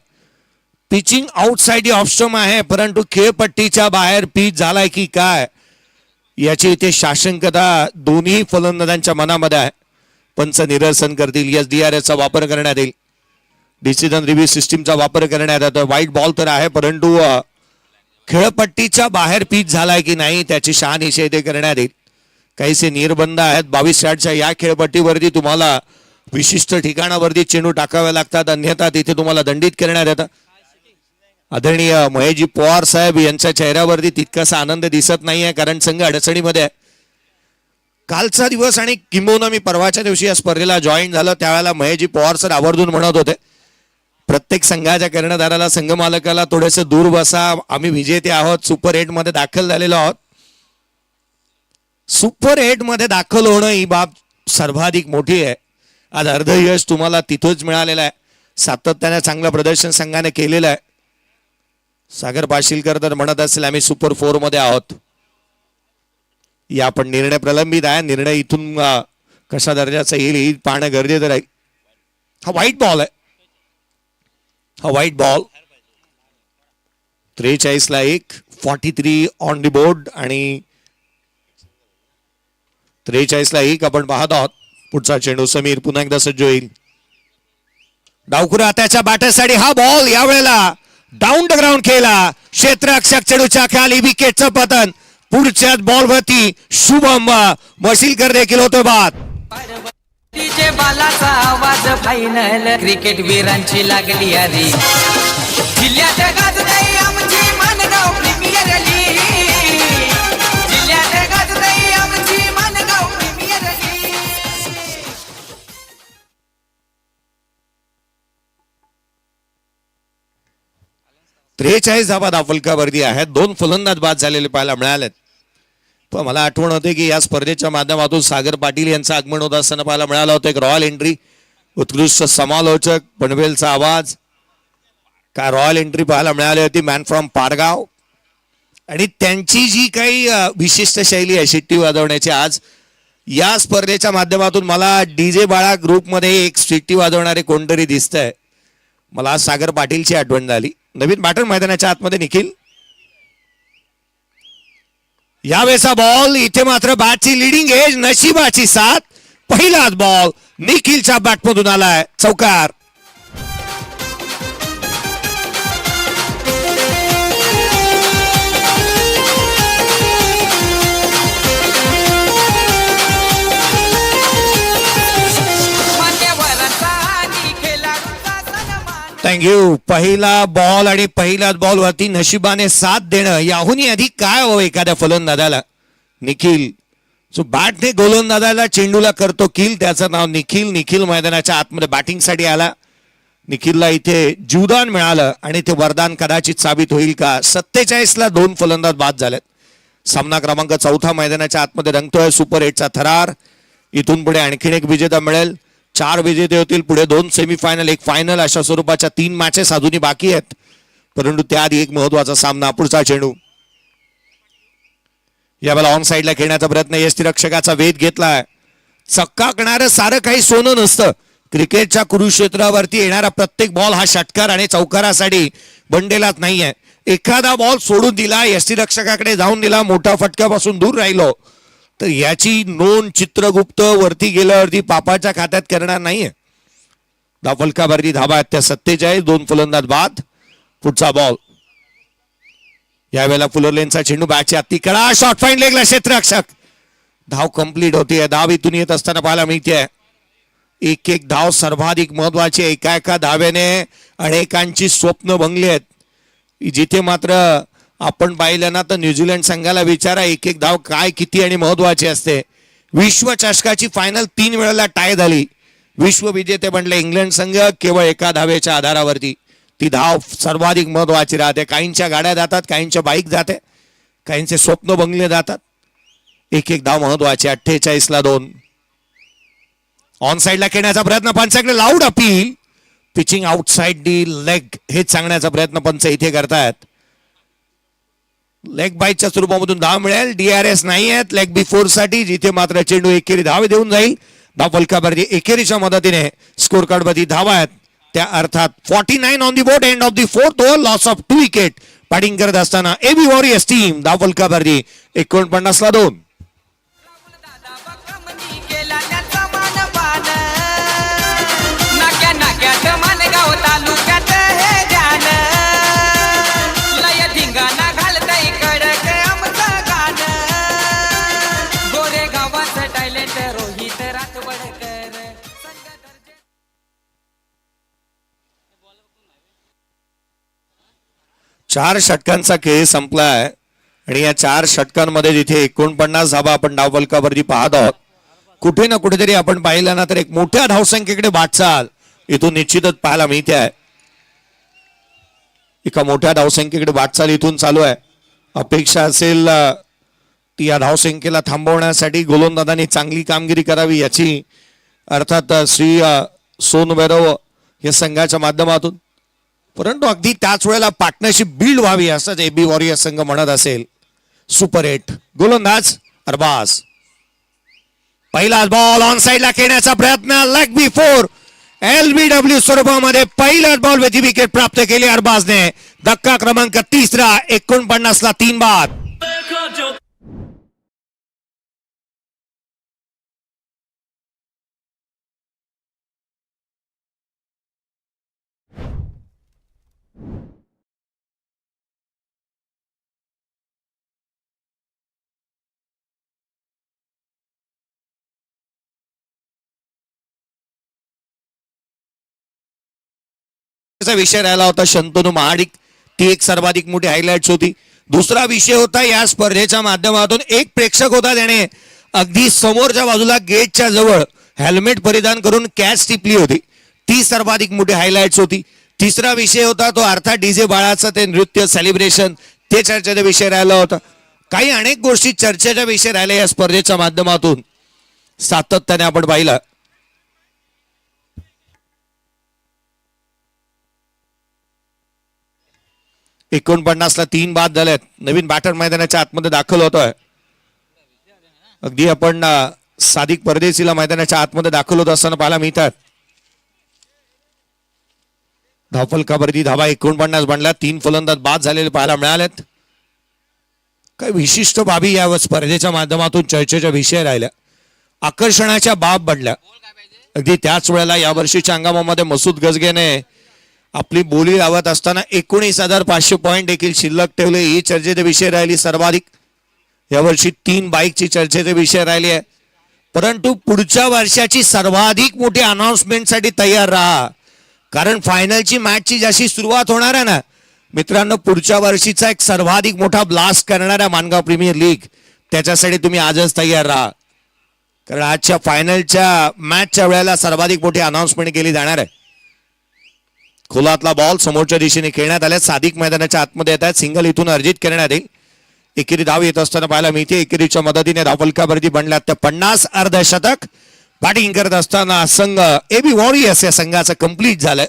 A: पिचिंग आउटसाइड ऑफ स्टंप आहे, परंतु खेळपट्टीच्या बाहेर पिच झालाय की काय याची इथे शासंकता दोन्ही फलंदाजांच्या मनामध्ये आहे. पंच निरसन करतील. यस, DRS चा वापर करण्यात येईल. डिसिजन रिव्ह्यू सिस्टीमचा वापर करण्यात येतो. व्हाईट बॉल तर आहे, परंतु खेळपट्टीच्या बाहेर पिच झालाय की नाही त्याची शहानिशा इथे करण्यात येईल. काहीसे निर्बंध आहेत. 22 यार्डच्या या खेळपट्टीवरती तुम्हाला विशिष्ट ठिकाणावरती चेंडू टाकावे लागतात, अन्यथा तिथे तुम्हाला दंडित करण्यात येतं. आदरणीय महेशजी पवार साहेब यांच्या चेहऱ्यावरती तितकासा आनंद दिसत नाहीये, कारण संघ अडचणीमध्ये आहे. कालचा दिवस आणि किंबहुना मी परवाच्या दिवशी या स्पर्धेला जॉईन झालो त्यावेळेला महेशजी पवार सर आवर्जून म्हणत होते प्रत्येक संघाच्या कर्णधाराला, संघ मालकाला थोडेसे दूर बसा, आम्ही विजेते आहोत, सुपर 8 मध्ये दाखल झालेलो आहोत. सुपर 8 मध्ये दाखल होणं ही बाब सर्वाधिक मोठी आहे. आज अर्ध यश तुम्हाला तिथंच मिळालेलं आहे. सातत्याने चांगलं प्रदर्शन संघाने केलेलं आहे. सागर पाशीलकर तर म्हणत असेल आम्ही सुपर 4 मध्ये आहोत. या पण निर्णय प्रलंबित आहे. निर्णय इथून कशा दर्जाचा येईल हे पाहणं गरजेचं राहील. हा व्हाईट बॉल आहे. हा व्हाईट बॉल. 43 ला 1, 43 ऑन दी बोर्ड आणि 43 ला 1 आपण पाहत आहोत. पुढचा चेंडू समीर पुन्हा एकदा सज्ज होईल. डावखुरा त्याच्या बॅटरसाठी हा बॉल यावेळेला डाऊन द ग्राउंड केला. क्षेत्ररक्षक चेंडूच्या खाली, विकेटचं पतन. पुढच्याच बॉलवरती शुभम मशीलकर देखील होतो बाद.
E: डीजे बालाचा आवाज फायनल, क्रिकेट वीरांची लागली यारी. जिल्ह्यात गाजतय आमची मानगाव प्रीमियर लीग. जिल्ह्यात गाजतय आमची मानगाव प्रीमियर लीग.
A: 43 धावा धावफलकावरती आहेत. 2 फलंदाज बाद झालेले पाहायला मिळालेत. पण मला आठवण होते की या स्पर्धेच्या माध्यमातून सागर पाटील यांचं आगमन होत असताना पाहायला मिळालं होतं. एक रॉयल एंट्री, उत्कृष्ट समालोचक, पनवेलचा आवाज, काय रॉयल एंट्री पाहायला मिळाली होती. Man from Pargaon. आणि त्यांची जी काही विशिष्ट शैली आहे शिट्टी वाजवण्याची, आज या स्पर्धेच्या माध्यमातून मला डीजे बाळा ग्रुपमध्ये एक शिट्टी वाजवणारे कोणतरी दिसतंय. मला आज सागर पाटीलची आठवण झाली. नवीन बॅटर मैदानाच्या आतमध्ये निखिल. यावेळेचा बॉल, इथे मात्र बॅटची लिडिंग एज, नशिबाची साथ. पहिलाच बॉल निखिलच्या बॅटमधून आलाय, चौकार. थँक्यू. पहिला बॉल आणि पहिल्याच बॉल वरती नशिबाने साथ देणं याहूनही अधिक काय हो एखाद्या फलंदाजाला. निखिल जो बॅटने गोलंदाजाला चेंडूला करतो किल, त्याचं नाव निखिल. निखिल मैदानाच्या आतमध्ये बॅटिंगसाठी आला. निखिलला इथे जीवदान मिळालं आणि ते वरदान कदाचित साबित होईल का. 47ला 2 फलंदाज बाद झालेत. सामना क्रमांक 4 मैदानाच्या आतमध्ये रंगतोय. सुपर 8चा थरार. इथून पुढे आणखीन एक विजेता मिळेल. 4 विजेते होतील. पुढे 2 सेमीफायनल, 1 फायनल अशा स्वरूपाच्या 3 मॅचेस अजूनही बाकी आहेत. परंतु त्याआधी एक महत्वाचा सामना. पुढचा चेंडू यावेळेला ऑन साईडला खेळण्याचा प्रयत्न. यष्टीरक्षकाचा वेध घेतलाय. चक्काकणारं सारं काही सोनं नसतं. क्रिकेटच्या कुरुक्षेत्रावरती येणारा प्रत्येक बॉल हा षटकार आणि चौकारासाठी बनलेलाच नाहीये. एखादा बॉल सोडून दिला, यष्टीरक्षकाकडे जाऊन दिला, मोठा फटक्यापासून दूर राहिलो तर याची नोंद चित्रगुप्त वरती गेल्यावरती पापाच्या खात्यात करणार नाहीये. धावफलकावरती धाबा आहेत त्या 47. 2 फलंदाज बाद. पुढचा बॉल. यावेळेला फुलरलेनचा चेंडू बॅटच्या अति कडा. Short fine लेगला क्षेत्ररक्षक. धाव कंप्लीट होतीये. धाव इथून येत असताना पाहायला मिळते. एक एक धाव सर्वाधिक महत्वाची. एका धाव्याने अनेकांची स्वप्न भंगली आहेत. जिथे मात्र आपण पाहिलं ना तर न्यूझीलंड संघाला विचारा एक एक धाव काय किती आणि महत्वाची असते. विश्वचषकाची फायनल 3 वेळेला टाय झाली. विश्वविजेते बनले इंग्लंड संघ केवळ एका धावेच्या आधारावरती. ती धाव सर्वाधिक महत्वाची राहते. काहींच्या गाड्या जातात, काहींच्या बाईक जाते, काहींचे स्वप्न भंगले जातात. एक एक धाव महत्वाची. 48ला 2. ऑन साईडला खेळण्याचा प्रयत्न. पंचाकडे loud appeal. Pitching outside the leg हेच सांगण्याचा प्रयत्न पंच इथे करतायत. लेग बाईटच्या स्वरूपामधून धाव मिळेल. DRS नाही आहेत लेग बिफोर साठी, जिथे मात्र चेंडू एकेरी धाव देऊन जाईल. धाव फलकावरती एकेरीच्या मदतीने स्कोर कार्ड वरती धावा आहेत. त्या अर्थात 49 on the board. End of the 4th over. Loss of 2 wicket. Batting करत असताना AB वॉरियर्स टीम. धाव फलकावरती 49ला 2. चार षटकांचा खेळ संपलाय आणि या 4 षटकांमध्ये जिथे 49 धावा आपण धावफलकावरती पाहत आहोत, कुठे ना कुठेतरी आपण पाहिलं ना तर एक मोठ्या धावसंख्येकडे वाटचाल इथून निश्चितच पाहायला मिळते आहे. एका मोठ्या धावसंख्येकडे वाटचाल इथून चालू आहे. अपेक्षा असेल ती या धावसंख्येला थांबवण्यासाठी गोलंदाजांनी चांगली कामगिरी करावी याची, अर्थात श्री सोन वैरव या संघाच्या माध्यमातून. परंतु अगदी त्याच वेळेला पार्टनरशिप बिल्ड व्हावी असंच AB वॉरियर्स संघ म्हणत असेल. सुपर 8 गोलंदाज अरबाज. पहिला बॉल ऑन साईडला खेळण्याचा प्रयत्न. Leg before. LBW स्वरूपामध्ये पहिलाच बॉल वेधी विकेट प्राप्त केली अरबाजने. धक्का क्रमांक 3. 49ला 3 बाद. विषय राहिला होता शंतनू महाडिक. ती एक सर्वाधिक मोठी हायलाइट्स होती. दुसरा विषय होता या स्पर्धेच्या माध्यमातून एक प्रेक्षक होता त्याने अगदी समोरच्या बाजूला गेटच्या जवळ हेल्मेट परिधान करून कॅच टिपली होती. ती सर्वाधिक मोठी हायलाइट्स होती. तिसरा विषय होता तो अर्थात डीजे बाळाचं ते नृत्य सेलिब्रेशन, ते चर्चेचा विषय राहिला होता. काही अनेक गोष्टी चर्चेचा विषय राहिल्या या स्पर्धेच्या माध्यमातून सातत्याने आपण पाहिलं. ला 3 बाद झालेत. नवीन बॅटर मैदानाच्या आतमध्ये दाखल होतोय. अगदी आपण सादिक परदेशीला मैदानाच्या आतमध्ये दाखल होत असताना पाहायला मिळतात. धावफलकावरती धावा 49 बनल्या. 3 फलंदाज बाद झालेले पाहायला मिळालेत. काही विशिष्ट बाबी या स्पर्धेच्या माध्यमातून चर्चेच्या विषय राहिल्या, आकर्षणाच्या बाब बनल्या. अगदी त्याच वेळेला यावर्षीच्या हंगामामध्ये मसूद गजगेने आपली बोली लावत असताना 19,500 पॉइंट देखील शिल्लक ठेवले. ही चर्चेचे विषय राहिली सर्वाधिक. यावर्षी 3 बाईकची चर्चेचे विषय राहिले आहे. परंतु पुढच्या वर्षाची सर्वाधिक मोठी अनाउन्समेंटसाठी तयार राहा, कारण फायनलची मॅचची जशी सुरुवात होणार आहे ना मित्रांनो, पुढच्या वर्षीचा एक सर्वाधिक मोठा ब्लास्ट करणारा मानगाव प्रीमियर लीग, त्याच्यासाठी तुम्ही आजच तयार राहा. कारण आजच्या फायनलच्या मॅचच्या वेळेला सर्वाधिक मोठी अनाउन्समेंट केली जाणार आहे. खोलातला बॉल समोरच्या दिशेने खेळण्यात आल्या, सादिक मैदानाच्या आतमध्ये येत आहेत. सिंगल इथून अर्जित करण्यात येईल. एकेरी धाव येत असताना पाहायला मिळते. एकेरीच्या मदतीने धावफलकावरती बनल्यात त्या 50 अर्धशतक. बॅटिंग करत असताना संघ एबी वॉरियर्स या संघाचं कंप्लीट झालंय.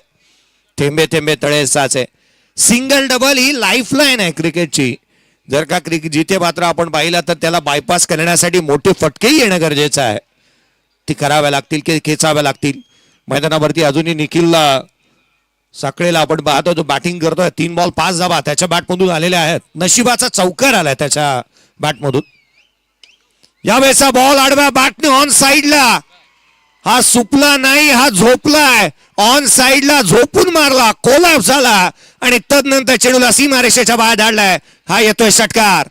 A: थेंबे थेंबे तळे साचे. सिंगल डबल ही लाईफलाईन आहे क्रिकेटची. जर का क्रिकेट जिथे मात्र आपण पाहिलं तर त्याला बायपास करण्यासाठी मोठे फटकेही येणं गरजेचं आहे. ती कराव्या लागतील की खेचाव्या लागतील. मैदानावरती अजूनही निखिलला साखळेला आपण पाहतो, तो बॅटिंग करतोय. 3 बॉल 5 धावा त्याच्या बॅटमधून आलेल्या आहेत. नशिबाचा चौकार आलाय त्याच्या बॅटमधून. यावेळेचा बॉल आडव्या बॅटने ऑन साइडला. हा सुपला नाही, हा झोपलाय. ऑन साइडला झोपून मारला, कोलॅप्स झाला आणि तदनंतर चेंडूला सीमारेषेच्या बाहेर धाडलाय. हा येतोय षटकार.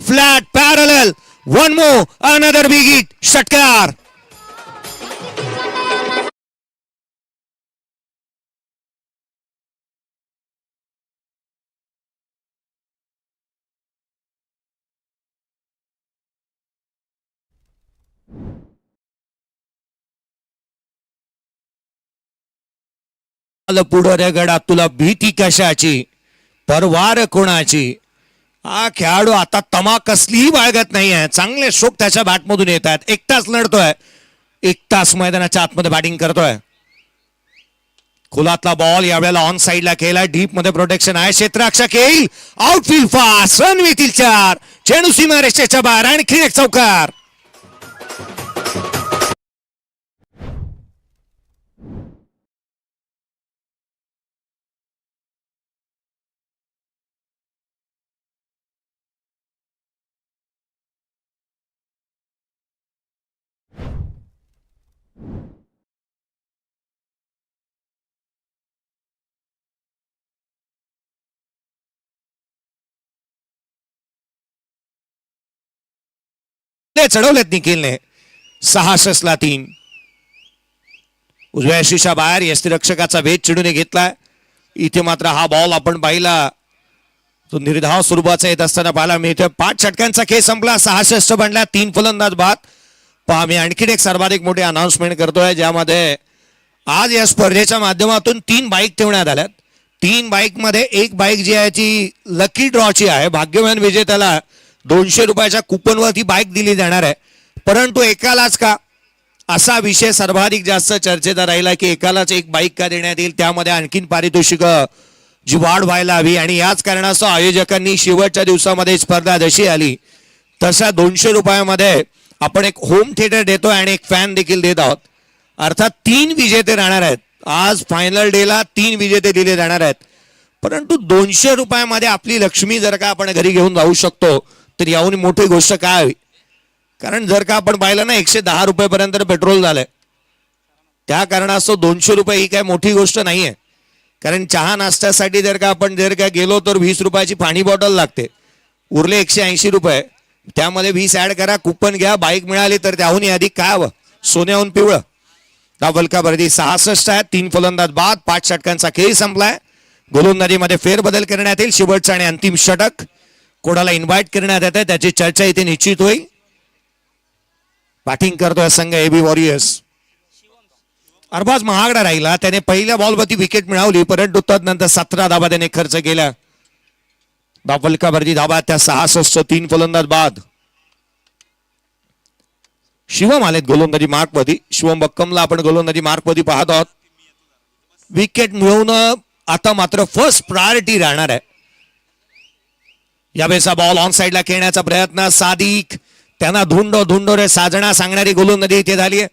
A: Flat parallel, one more, another big hit, षटकार. पुढं रे गडा, तुला भीती कशाची, परवार कोणाची. हा खेळाडू आता तमा कसलीही बाळगत नाही आहे. चांगले स्ट्रोक त्याच्या बॅटमधून येत आहेत. एकटाच लढतोय, एकटाच मैदानाच्या आतमध्ये बॅटिंग करतोय. खोलातला बॉल यावेळेला ऑन साइडला केलाय. डीप मध्ये प्रोटेक्शन आहे. क्षेत्ररक्षक येईल. आउटफील्ड फास्ट, रन येतील 4. चेंडू सीमारेषेच्या बाहेर. आणखी एक चौकार. चढवलेत निखिलने. 66 उजव्या शीशा बाहेर. यष्टीरक्षकाचा वेध चेंडूने घेतलाय. इथे मात्र हा बॉल आपण पाहिला तो निर्धाव स्वरूपाचा येत असताना पाहायला मिळतोय. 5 षटकांचा खेळ संपला. 66 बनला. 3 फलंदाज बाद. पहा, मी आणखीन एक सर्वाधिक मोठी अनाउन्समेंट करतोय, ज्यामध्ये आज या स्पर्धेच्या माध्यमातून 3 बाईक ठेवण्यात आल्यात. 3 बाईक मध्ये एक बाईक जी आहे ती लकी ड्रॉची आहे. भाग्यवान विजेत्याला 200 रुपयाच्या कुपनवरती बाईक दिली जाणार आहे. परंतु एकालाच का, असा विषय सर्वाधिक जास्त चर्चेचा राहिला की एकालाच एक बाईक का देण्यात येईल. त्यामध्ये आणखीन पारितोषिक जी वाढ व्हायला हवी आणि याच कारणास्तव आयोजकांनी शेवटच्या दिवसामध्ये स्पर्धा जशी आली तशा 200 रुपयामध्ये आपण एक होम थिएटर देतोय आणि एक फॅन देखील देत आहोत. अर्थात 3 विजेते राहणार आहेत. आज फायनल डेला 3 विजेते दिले जाणार आहेत. परंतु 200 रुपयामध्ये आपली लक्ष्मी जर का आपण घरी घेऊन जाऊ शकतो तर याहून मोठी गोष्ट काय हवी. कारण जर का आपण पाहिलं ना, 110 रुपयेपर्यंत पेट्रोल झालंय. त्या कारणास्तव 200 रुपये ही काय मोठी गोष्ट नाहीये. कारण चहा नाश्त्यासाठी जर का गेलो तर 20 रुपयाची पाणी बॉटल लागते. उरले 180 रुपये. त्यामध्ये 20 ऍड करा, कुपन घ्या, बाईक मिळाली तर त्याहून अधिक काय हवं. सोन्याहून पिवळं. धावफलकावरती 66 आहे. 3 फलंदाज बाद. 5 षटकांचा खेळ संपलाय. गोलंदाजीमध्ये फेरबदल करण्यात येईल. शेवटचं आणि अंतिम षटक कोणाला इन्व्हाइट करण्यात येते त्याची चर्चा इथे निश्चित होईल. बॅटिंग करतोय संघ एबी वॉरियर्स. अरबाज महागडा राहिला. त्याने पहिल्या बॉलवरती विकेट मिळवली, परंतु तदनंतर 17 धाबा त्याने खर्च केला. धावफलकावरती धाबा त्या 66. 3 फलंदाज बाद. शिवम आलेत गोलंदाजी मार्कवरती. शिवम बक्कमला आपण गोलंदाजी मार्कवरती पाहत आहोत. विकेट मिळवणं आता मात्र फर्स्ट प्रायोरिटी राहणार आहे. यावेळेचा बॉल ऑन साइडला खेळण्याचा प्रयत्न. सादिक त्यांना धुंडो रे साजना सांगणारी गोलंदाजी इथे झाली आहे.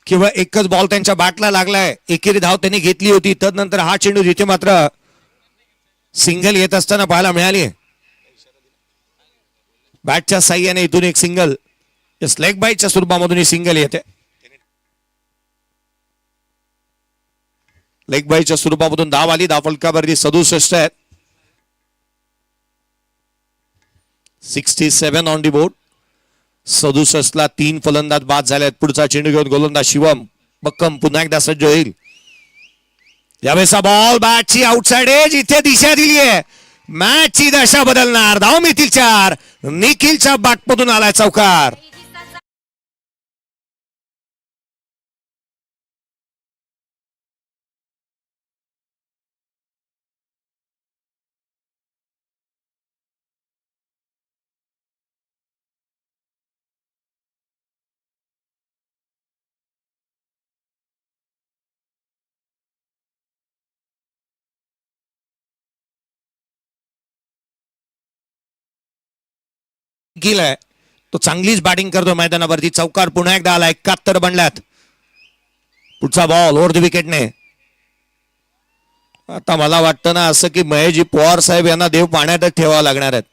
A: किंवा एकच बॉल त्यांच्या बॅटला लागलाय. एकेरी धाव त्यांनी घेतली होती. तदनंतर हा चेंडू जिथे मात्र सिंगल येत असताना पाहायला मिळाली. बॅटच्या साह्याने इथून एक सिंगल, लेग बाईटच्या स्वरूपामधून ही सिंगल येते. लेग बाईच्या स्वरूपामधून धाव आली. धाव फलकावरती 67 आहेत. 67 ऑन दी बोर्ड. 67 ला 3 फलंदाज बाद झाले आहेत. पुढचा चेंडू घेऊन गोलंदाज शिवम बक्कम पुन्हा एकदा सज्ज होईल. यावेळेचा बॉल बॅटची आउटसाइड एज इथे दिशा दिली आहे. मॅचची दशा बदलणार. धाव मिळतील 4. निखिलच्या बॅटमधून आलाय चौकार. निखिल आहे तो चांगलीच बॅटिंग करतो मैदानावरती. चौकार पुन्हा एकदा आला. 71 बनल्यात. पुढचा बॉल ओव्हर द विकेटने. आता मला वाटतं ना असं की महेशजी पवार साहेब यांना देव पाण्यातच ठेवावं लागणार आहेत.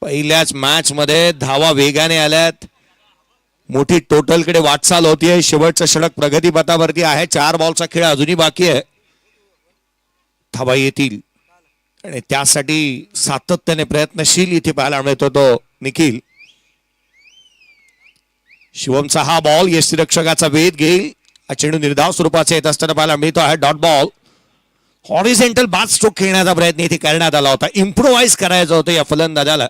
A: पहिल्याच मॅच मध्ये धावा वेगाने आल्यात. मोठी टोटल कडे वाटचाल होतीये. शेवटचा षटक प्रगतीपथावरती आहे. 4 बॉलचा खेळ अजूनही बाकी आहे. धावा येतील आणि त्यासाठी सातत्याने प्रयत्नशील इथे पाहायला मिळतो तो निखिल. शिवमचा हा बॉल यष्टीरक्षकाचा वेध घेईल. हा चेंडू निर्धाव स्वरूपाचा येत असताना पाहायला मिळतो आहे. Dot ball. हॉरिझेंटल बाद स्ट्रोक खेळण्याचा प्रयत्न इथे करण्यात आला होता. इम्प्रोवाइज करायचं होतं या फलंदाजाला.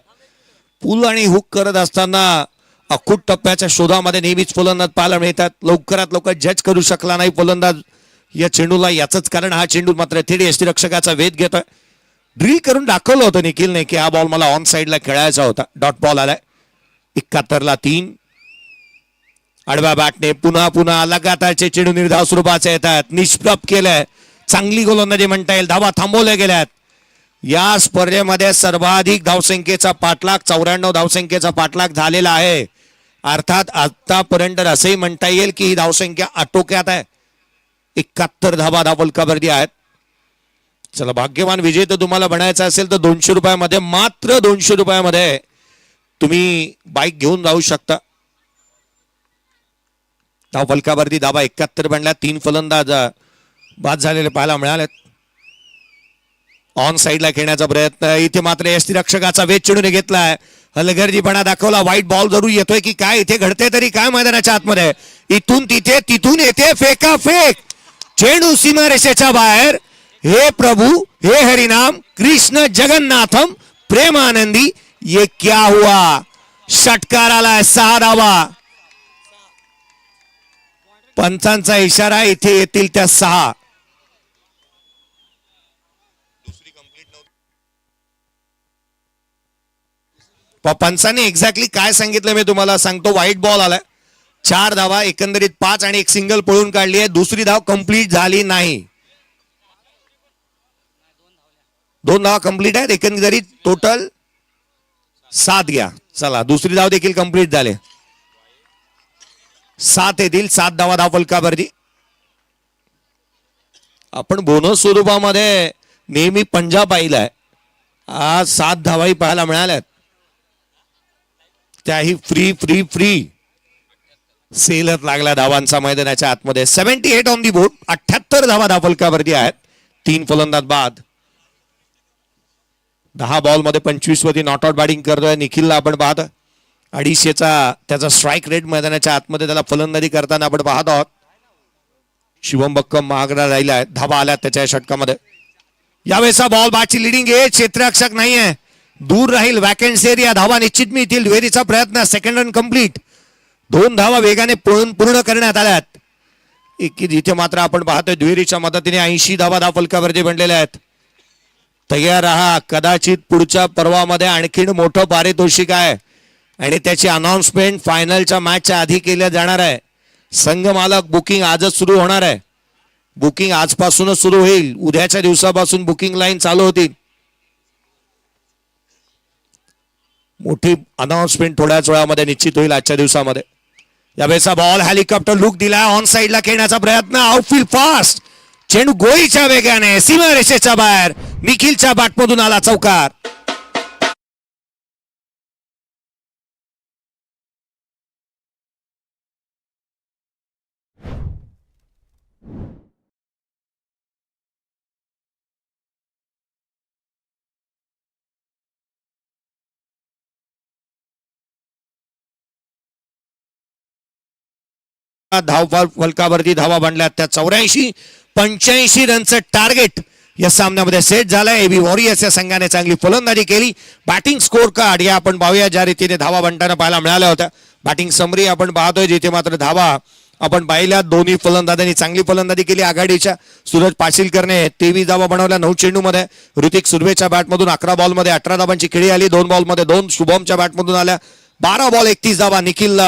A: पुल आणि हुक करत असताना अखूट टप्प्याच्या शोधामध्ये नेहमीच फलंदाज पाहायला मिळतात. लवकरात लवकर जज करू शकला नाही फलंदाज या चेंडूला. याच कारण हा चेंडू मात्र थेट यष्टीरक्षकाचा वेध घेतोय. ड्रिल करून दाखवलं होतं निखिलने की हा बॉल मला ऑन साइडला खेळायचा होता. डॉट बॉल आलाय. 71 ला 3. आडव्या बॅटने पुन्हा पुन्हा लगातारचे चेंडू निर्धाव स्वरूपाचे येतात. निष्प्रभ केलंय. चांगली गोलंदाजी म्हणता येईल. धावा थांबवल्या गेल्यात. या स्पर्धेमध्ये सर्वाधिक धावसंख्येचा पाठलाग 94 धावसंख्येचा पाठलाग झालेला आहे. अर्थात आतापर्यंत असंही म्हणता येईल की ही धावसंख्या आटोक्यात आहे. 71 धावा धावफलकावरती आहेत. चला भाग्यवान विजेता तुम्हाला बनायचं असेल तर 200 रुपयामध्ये मात्र 200 रुपयामध्ये तुम्ही बाईक घेऊन जाऊ शकता. धाव फलकावरती धावा 71 बनल्या. 3 फलंदाज बाद झालेले पाहायला मिळालेत. ऑन साइडला खेळण्याचा प्रयत्न इथे मात्र यष्टीरक्षकाचा वेध चेंडूने घेतलाय. हलगर्जीपणा दाखवला. व्हाईट बॉल जरूर येतोय की काय इथे घडते तरी काय मैदानाच्या आतमध्ये. इथून तिथे तिथून येते फेका फेक. चेंडू सीमारेषेच्या बाहेर. हे प्रभु हे हरिनाम कृष्ण जगन्नाथम प्रेमानंदी ये क्या हुआ. षटकार आलाय. 6 धावा. पंचांचा इशारा इथे येतील त्या 6. पंचांनी एक्झॅक्टली काय सांगितलं मी तुम्हाला सांगतो. व्हाईट बॉल आलाय. 4 धावा एकंदरीत 5 आणि एक सिंगल पळून काढली आहे. दुसरी धाव कंप्लीट झाली नाही. 2 धावा कंप्लीट आहेत. एकंदरीत टोटल 7 घ्या. चला दुसरी धाव देखील कंप्लीट झाले. 7 येतील. 7 धावा धाव फलकावरती. आपण बोनस स्वरूपामध्ये नेहमी पंजा पाहिलाय. आज 7 धावाही पाहायला मिळाल्यात. त्याही फ्री फ्री फ्री. सेलत लागला धावांचा मैदानाच्या आतमध्ये. 78 ऑन दी बोर्ड. 78 धावा धाव फलकावरती आहेत. 3 फलंदाज बाद. 10 बॉल मध्ये 25 वरती नॉट आउट बॅटिंग करतोय निखिलला आपण पाहत. 250चा त्याचा स्ट्राईक रेट मैदानाच्या आतमध्ये त्याला फलंदाजी करताना आपण पाहत आहोत. शिवम बक्कम महागडा राहिलाय. धावा आल्या त्याच्या षटकामध्ये. यावेळेचा बॉल बॅटची लिडिंग आहे. क्षेत्ररक्षक नाहीये. दूर राहील. Vacant area. धावा निश्चित मिळतील. दुहेरीचा प्रयत्न. Second run complete. 2 धावा वेगाने पूर्ण करण्यात आल्यात. इथे मात्र आपण पाहतोय दुहेरीच्या मदतीने 80 धावा धाव फलकावरती बनलेल्या आहेत. तयार राहा. कदाचित पुढच्या पर्वामध्ये आणखीन मोठं पारितोषिक आहे आणि त्याची अनाउन्समेंट फायनलच्या मॅचच्या आधी केल्या जाणार आहे. संघ मालक बुकिंग आजच सुरू होणार आहे. बुकिंग आजपासूनच सुरू होईल. उद्याच्या दिवसापासून बुकिंग लाईन चालू होतील. मोठी अनाउन्समेंट थोड्याच वेळामध्ये निश्चित होईल आजच्या दिवसामध्ये. यावेळेचा बॉल हेलिकॉप्टर लुक दिला. ऑन साइडला खेळण्याचा प्रयत्न. Outfield fast. चेंडू गोळीच्या वेगाने सीमारेषेच्या बाहेर. निखिलच्या बॅटमधून आला चौकार. धाव फलकावरती धावा बांधल्या त्या 84-85 रनचं टार्गेट या सामन्यामध्ये सेट झालाय. एबी वॉरियर्स या संघाने चांगली फलंदाजी केली. बॅटिंग स्कोर कार्ड या आपण पाहूया ज्या रीतीने धावा बनताना पाहायला मिळाल्या होत्या. बॅटिंग समरी आपण पाहतोय जिथे मात्र धावा आपण पाहिल्या. दोन्ही फलंदाजांनी चांगली फलंदाजी केली. आघाडीच्या सूरज पाशीलकरने 23 धावा बनवल्या 9 चेंडूमध्ये. ऋतिक सुर्वेच्या बॅटमधून 11 बॉलमध्ये 18 धावांची खेळी आली. 2 बॉलमध्ये 2 शुभमच्या बॅटमधून आल्या. 12 बॉल 31 धावा निखिल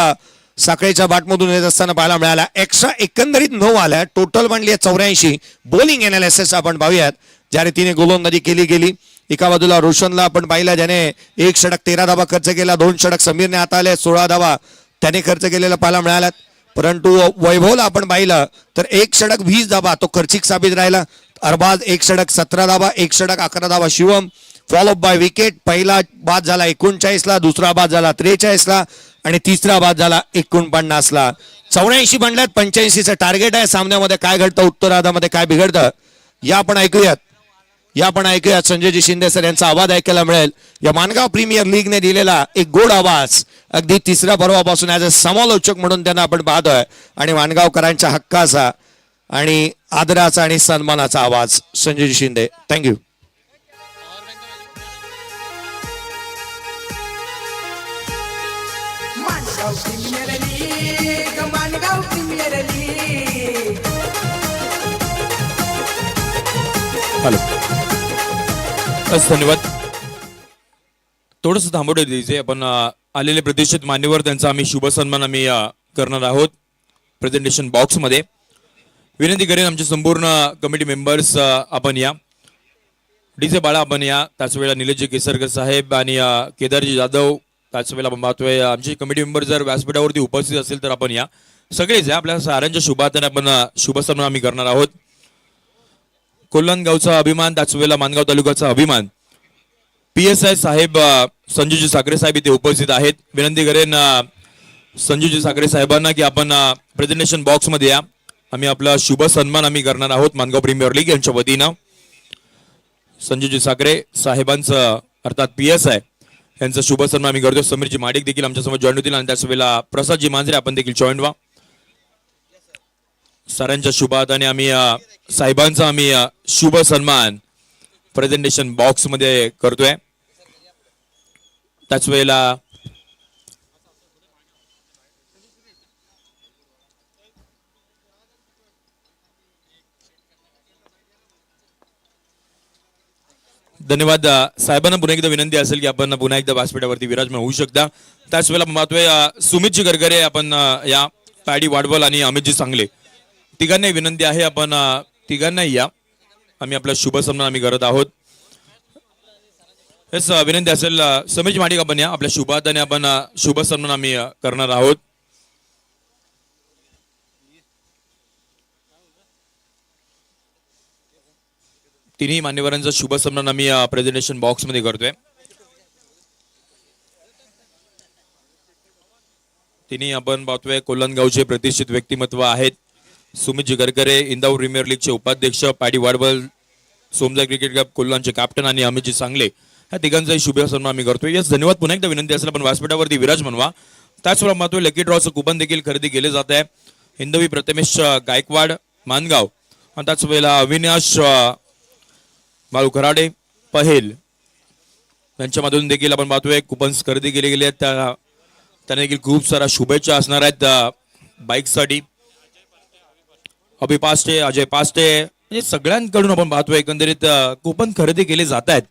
A: साखळेच्या बॅटमधून येत असताना पाहायला मिळाला. एक्स्ट्रा एकंदरीत 9 आल्या. टोटल बनली आहे 84. बॉलिंग एनालिसिस आपण पाहूयात ज्या रीतीने गोलंदाजी केली गेली. एका बाजूला रोशनला आपण पाहिला ज्याने 1 षटक 13 धावा खर्च केला. 2 षटक समीरने हाताळले. 16 धावा त्याने खर्च केलेला पाहायला मिळाल्यात. परंतु वैभवला आपण पाहिलं तर 1 षटक 20 धावा तो खर्चिक साबित राहिला. अरबाज 1 षटक 17 धावा. 1 षटक 11 धावा शिवम. Follow up bye wicket. पहिला बाद झाला 39ला. दुसरा बाद झाला 43ला आणि तिसरा बाद झाला 49ला. 84 बनल्यात. 85चं टार्गेट आहे. सामन्यामध्ये काय घडतं उत्तरार्धामध्ये काय बिघडतं या आपण ऐकूयात संजयजी शिंदे सर यांचा आवाज ऐकायला मिळेल. या मानगाव प्रीमियर लीगने दिलेला एक गोड आवाज अगदी तिसऱ्या पर्वापासून ॲज अ समालोचक म्हणून त्यांना आपण पाहतोय आणि मानगावकरांच्या हक्काचा आणि आदराचा आणि सन्मानाचा आवाज. Sanjayji Shinde, thank you.
B: Mangaon premier league, Mangaon premier league.
C: Hello, धन्यवाद. थोडंसं थांबवलं द्यायचे. आपण आलेले प्रतिष्ठित मान्यवर त्यांचा आम्ही शुभ सन्मान आम्ही करणार आहोत प्रेझेंटेशन बॉक्समध्ये. विनंती करेन आमचे संपूर्ण कमिटी मेंबर्स आपण या. डीजे बाळा आपण या. त्याच वेळेला निलेशजी केसरकर साहेब आणि केदारजी जाधव. त्याच वेळेला आपण पाहतोय आमची कमिटी मेंबर जर व्यासपीठावरती उपस्थित असेल तर आपण या. सगळेच या. आपल्या साऱ्यांच्या शुभार्थाने आपण शुभ सन्मान आम्ही करणार आहोत. कोल्हान गावचा अभिमान, त्याच वेळेला मानगाव तालुक्याचा अभिमान. PSI साहेब संजूजी साखरे साहेब इथे उपस्थित आहेत. विनंती करेन संजूजी साखरे साहेबांना की आपण प्रेझेंटेशन बॉक्स मध्ये या. आम्ही आपला शुभ सन्मान आम्ही करणार आहोत मानगाव प्रीमियर लीग यांच्या वतीनं. संजूजी साखरे साहेबांचं अर्थात PSI यांचा शुभ सन्मान आम्ही करतो. समीरजी माडिक देखील आमच्यासमोर जॉईन होतील आणि त्याच वेळेला प्रसादजी मांजरे आपण देखील जॉईन व्हा. सरांच्या शुभार्थाने आम्ही साहेबांचा आम्ही शुभ सन्मान प्रेझेंटेशन बॉक्स मध्ये करतोय. त्याच वेळेला धन्यवाद. साहेबांना पुन्हा एकदा विनंती असेल की आपण पुन्हा एकदा व्यासपीठावरती विराजमान होऊ शकता. त्याच वेळेला पाहतोय सुमितजी गरगरे आपण या. पॅडी वाडवल आणि अमितजी सांगले तिघांनाही विनंती आहे आपण तिघांनाही या. आम्ही आपला शुभ सन्मान आम्ही करत आहोत. हेच विनंती असेल समीरजी माडिक आपण या. आपल्या शुभार्थाने आपण शुभ सन्मान आम्ही करणार आहोत. तिन्ही मान्यवरांचा शुभ सन्मान आम्ही प्रेझेंटेशन बॉक्स मध्ये करतोय. तिन्ही आपण पाहतोय कोल्हान गावचे प्रतिष्ठित व्यक्तिमत्व आहेत. सुमितजी गरगरे इंदापूर प्रीमियर लीगचे उपाध्यक्ष, पॅडी वाडवल सोमजा क्रिकेट क्लब कोल्हानचे कॅप्टन आणि अमितजी सांगले. ह्या तिघांचाही शुभ सन्मान आम्ही करतोय. यस, धन्यवाद. पुन्हा एकदा विनंती असेल आपण व्यासपीठावरती विराजमान व्हा. त्याचवेळेला पाहतोय लकी ड्रॉचं कुपन देखील खरेदी केले जात आहे. हिंदवी प्रथमेश गायकवाड मानगाव आणि त्याच वेळेला अविनाश बाळू खराडे पहेल यांच्यामधून देखील आपण पाहतोय कुपन्स खरेदी केले गेले आहेत. त्यांना देखील खूप साऱ्या शुभेच्छा असणार आहेत बाईकसाठी. अभि पास्टे, अजय पास्टे म्हणजे सगळ्यांकडून आपण पाहतोय एकंदरीत कुपन खरेदी केले जात आहेत.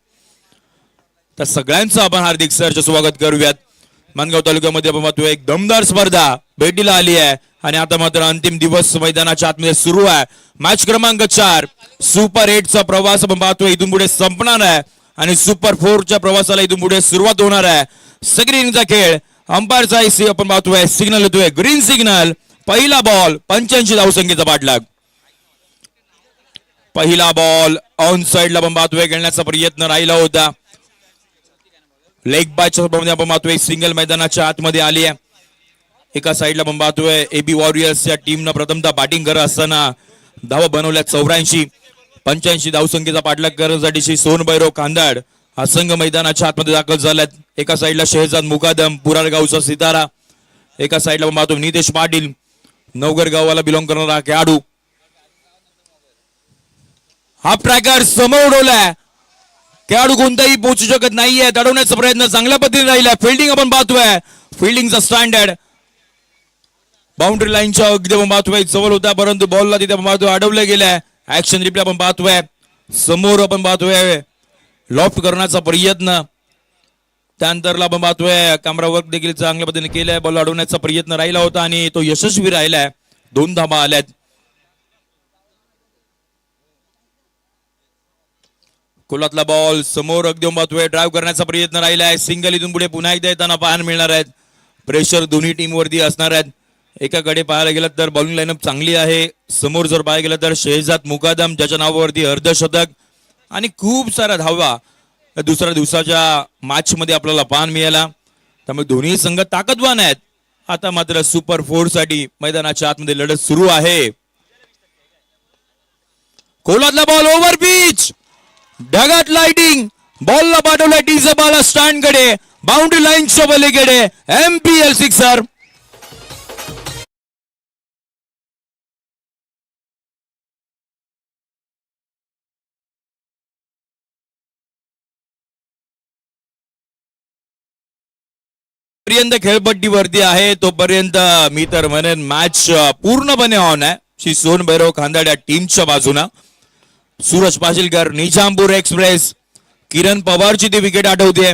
C: तर सगळ्यांचं आपण हार्दिक सहर्ष स्वागत करूयात. मानगाव तालुक्यामध्ये आपण पाहतोय एक दमदार स्पर्धा भेटीला आली आहे आणि आता मात्र अंतिम दिवस मैदानाच्या आतमध्ये सुरू आहे. मॅच क्रमांक 4 सुपर 8चा प्रवास आपण पाहतोय इथून पुढे संपणार आहे आणि सुपर 4च्या प्रवासाला इथून पुढे सुरुवात होणार आहे. स्क्रीनचा खेळ, अंपायरचा आपण पाहतोय सिग्नल येतोय ग्रीन सिग्नल. पहिला बॉल 85 धावसंख्येचा पाठलाग. पहिला बॉल ऑन साइडला आपण पाहतोय खेळण्याचा प्रयत्न राहिला होता. लेग बायच्या आपण पाहतोय सिंगल मैदानाच्या आतमध्ये आली आहे. एका साइडला आपण पाहतोय एबी वॉरियर्स या टीमनं प्रथमतः बॅटिंग करत असताना धावा बनवल्या 84. 85 धावसंख्येचा पाठलाग करण्यासाठी सोनभैरव कांदाड हा संघ मैदानाच्या आतमध्ये दाखल झाल्यात. एका साइडला शहजाद मुकादम पुरारगावचा सितारा. एका साइडला आपण पाहतो नितेश पाटील नवगर गावाला बिलॉंग करणारा खेळाडू. हाफ ट्रॅकर समोर उडवलाय. खेळाडू कोणताही पोहोचू शकत नाहीये. अडवण्याचा प्रयत्न चांगल्या पद्धतीने राहिला. फिल्डिंग आपण पाहतोय. फिल्डिंगचा स्टँडर्ड बाउंड्री लाईनच्या अगदी आपण पाहतोय जवळ होता, परंतु बॉलला तिथे आपण पाहतोय अडवलं गेलंय. ऍक्शन रिप्ले आपण पाहतोय. समोर आपण पाहतोय लॉफ्ट करण्याचा प्रयत्न. त्यानंतरला आपण पाहतोय कॅमेरा वर्क देखील चांगल्या पद्धतीने केलाय. बॉल अडवण्याचा प्रयत्न राहिला होता आणि तो यशस्वी राहिलाय. 2 धाबा आल्यात. कोलातला बॉल समोर अगदी पाहतोय ड्राईव्ह करण्याचा प्रयत्न राहिलाय. सिंगल इथून पुढे पुन्हा एकदा येताना पाहायला मिळणार आहेत. प्रेशर दोन्ही टीम वरती असणार आहेत. एकाकडे पाहायला गेलं तर बॉलिंग लाईनअप चांगली आहे. समोर जर पाहायला गेलं तर शेहजाद मुकादम ज्याच्या नावावरती अर्धशतक आणि खूप सारा धावा दुसऱ्या दिवसाच्या मॅच मध्ये आपल्याला पाहायला मिळाला. त्यामुळे दोन्ही संघ ताकदवान आहेत. आता मात्र सुपर 4 साठी मैदानाच्या आतमध्ये लढत सुरू आहे. कोलातला बॉल ओव्हर पिच ढगात लाइटिंग. बॉलला पाठवला टीचा बॉल स्टँड कडे बाउंड्री लाईनच्या पलीकडे MPL सिक्सर. पर्यंत खेळपट्टीवरती आहे तोपर्यंत मी तर म्हणेन मॅच पूर्णपणे ऑन आहे. श्री सोन भैरव खांदाड या टीमच्या बाजूना. सूरज पाशीलकर निजामपूर एक्सप्रेस. किरण पवारची ती विकेट आठवते.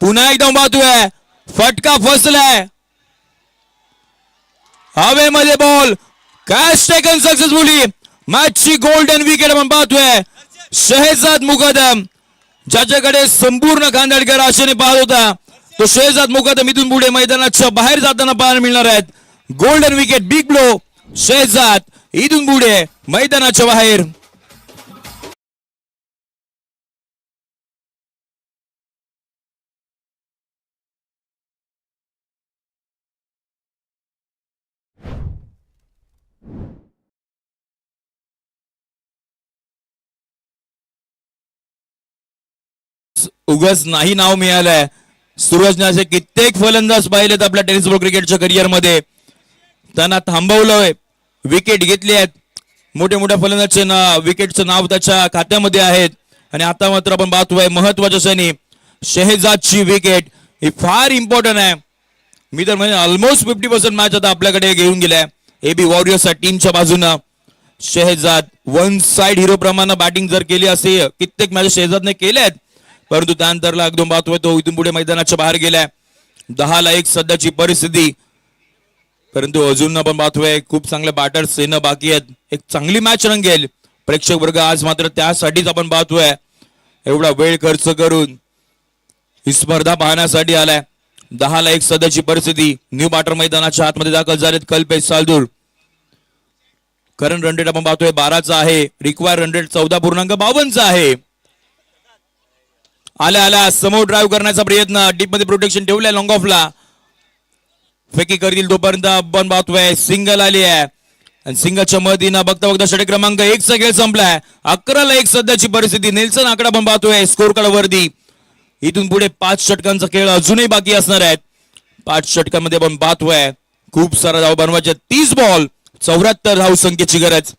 C: पुन्हा एकदा पाहतोय फटका फसलाय हवेमध्ये. Ball catch taken successfully. मॅचची गोल्डन विकेट आपण पाहतोय. शेहजाद मुकदम ज्याच्याकडे संपूर्ण खांदाडकर आशेने पाहत होता तो शेहजाद मुकदम इथून पुढे मैदानाच्या बाहेर जाताना पाहायला मिळणार आहेत. Golden wicket big blow. Shehzad इथून पुढे मैदानाच्या बाहेर. उगाच नाही नाव मिळालंय. सूरजने असे कित्येक फलंदाज पाहिलेत आपल्या टेनिस बॉल क्रिकेटच्या करिअर मध्ये. त्यांना थांबवलंय. विकेट घेतली आहेत. मोठ्या मोठ्या फलंदाजचे विकेटचं नाव त्याच्या खात्यामध्ये आहेत. आणि आता मात्र आपण पाहतोय महत्वाच्या क्षणी शेहजादची विकेट ही फार इम्पॉर्टंट आहे. मी तर म्हणजे ऑलमोस्ट 50% मॅच आता आपल्याकडे घेऊन गेलाय. AB वॉरियर्स टीमच्या बाजूनं शेहजाद वन साइड हिरो प्रमाणे बॅटिंग जर केली असे कित्येक मॅच शेहजादने केल्या आहेत, परंतु त्यानंतरला एकदम पाहतोय तो इथून पुढे मैदानाच्या बाहेर गेलाय. 10-1 सध्याची परिस्थिती. परंतु अजून आपण पाहतोय खूप चांगले बॅटर्स येणं बाकी आहेत. एक चांगली मॅच रंगेल. प्रेक्षक वर्ग आज मात्र त्यासाठीच आपण पाहतोय एवढा वेळ खर्च करून ही स्पर्धा पाहण्यासाठी आलाय. 10-1 सध्याची परिस्थिती. न्यू बॅटर मैदानाच्या आतमध्ये दाखल झालेत. कल्पेश सालदूर. करंट रन रेट आपण पाहतोय 12चा आहे. रिक्वायर रन रेट 14.52 आहे. आल्या समोर ड्राईव्ह करण्याचा प्रयत्न. डीप मध्ये प्रोटेक्शन ठेवलंय. लॉंग ऑफला फेकी करतील तोपर्यंत आपण पाहतोय सिंगल आली आहे. आणि सिंगलच्या मदतीनं बघता बघता षटक क्रमांक 1 चा खेळ संपलाय. 11-1 सध्याची परिस्थिती. नेल्सन आकडा आपण पाहतोय स्कोर कार्ड वरती. इथून पुढे 5 षटकांचा खेळ अजूनही बाकी असणार आहेत. 5 षटकांमध्ये आपण पाहतोय खूप सारा धाव बनवायचे. 30 बॉल 74 धाव संख्येची गरज.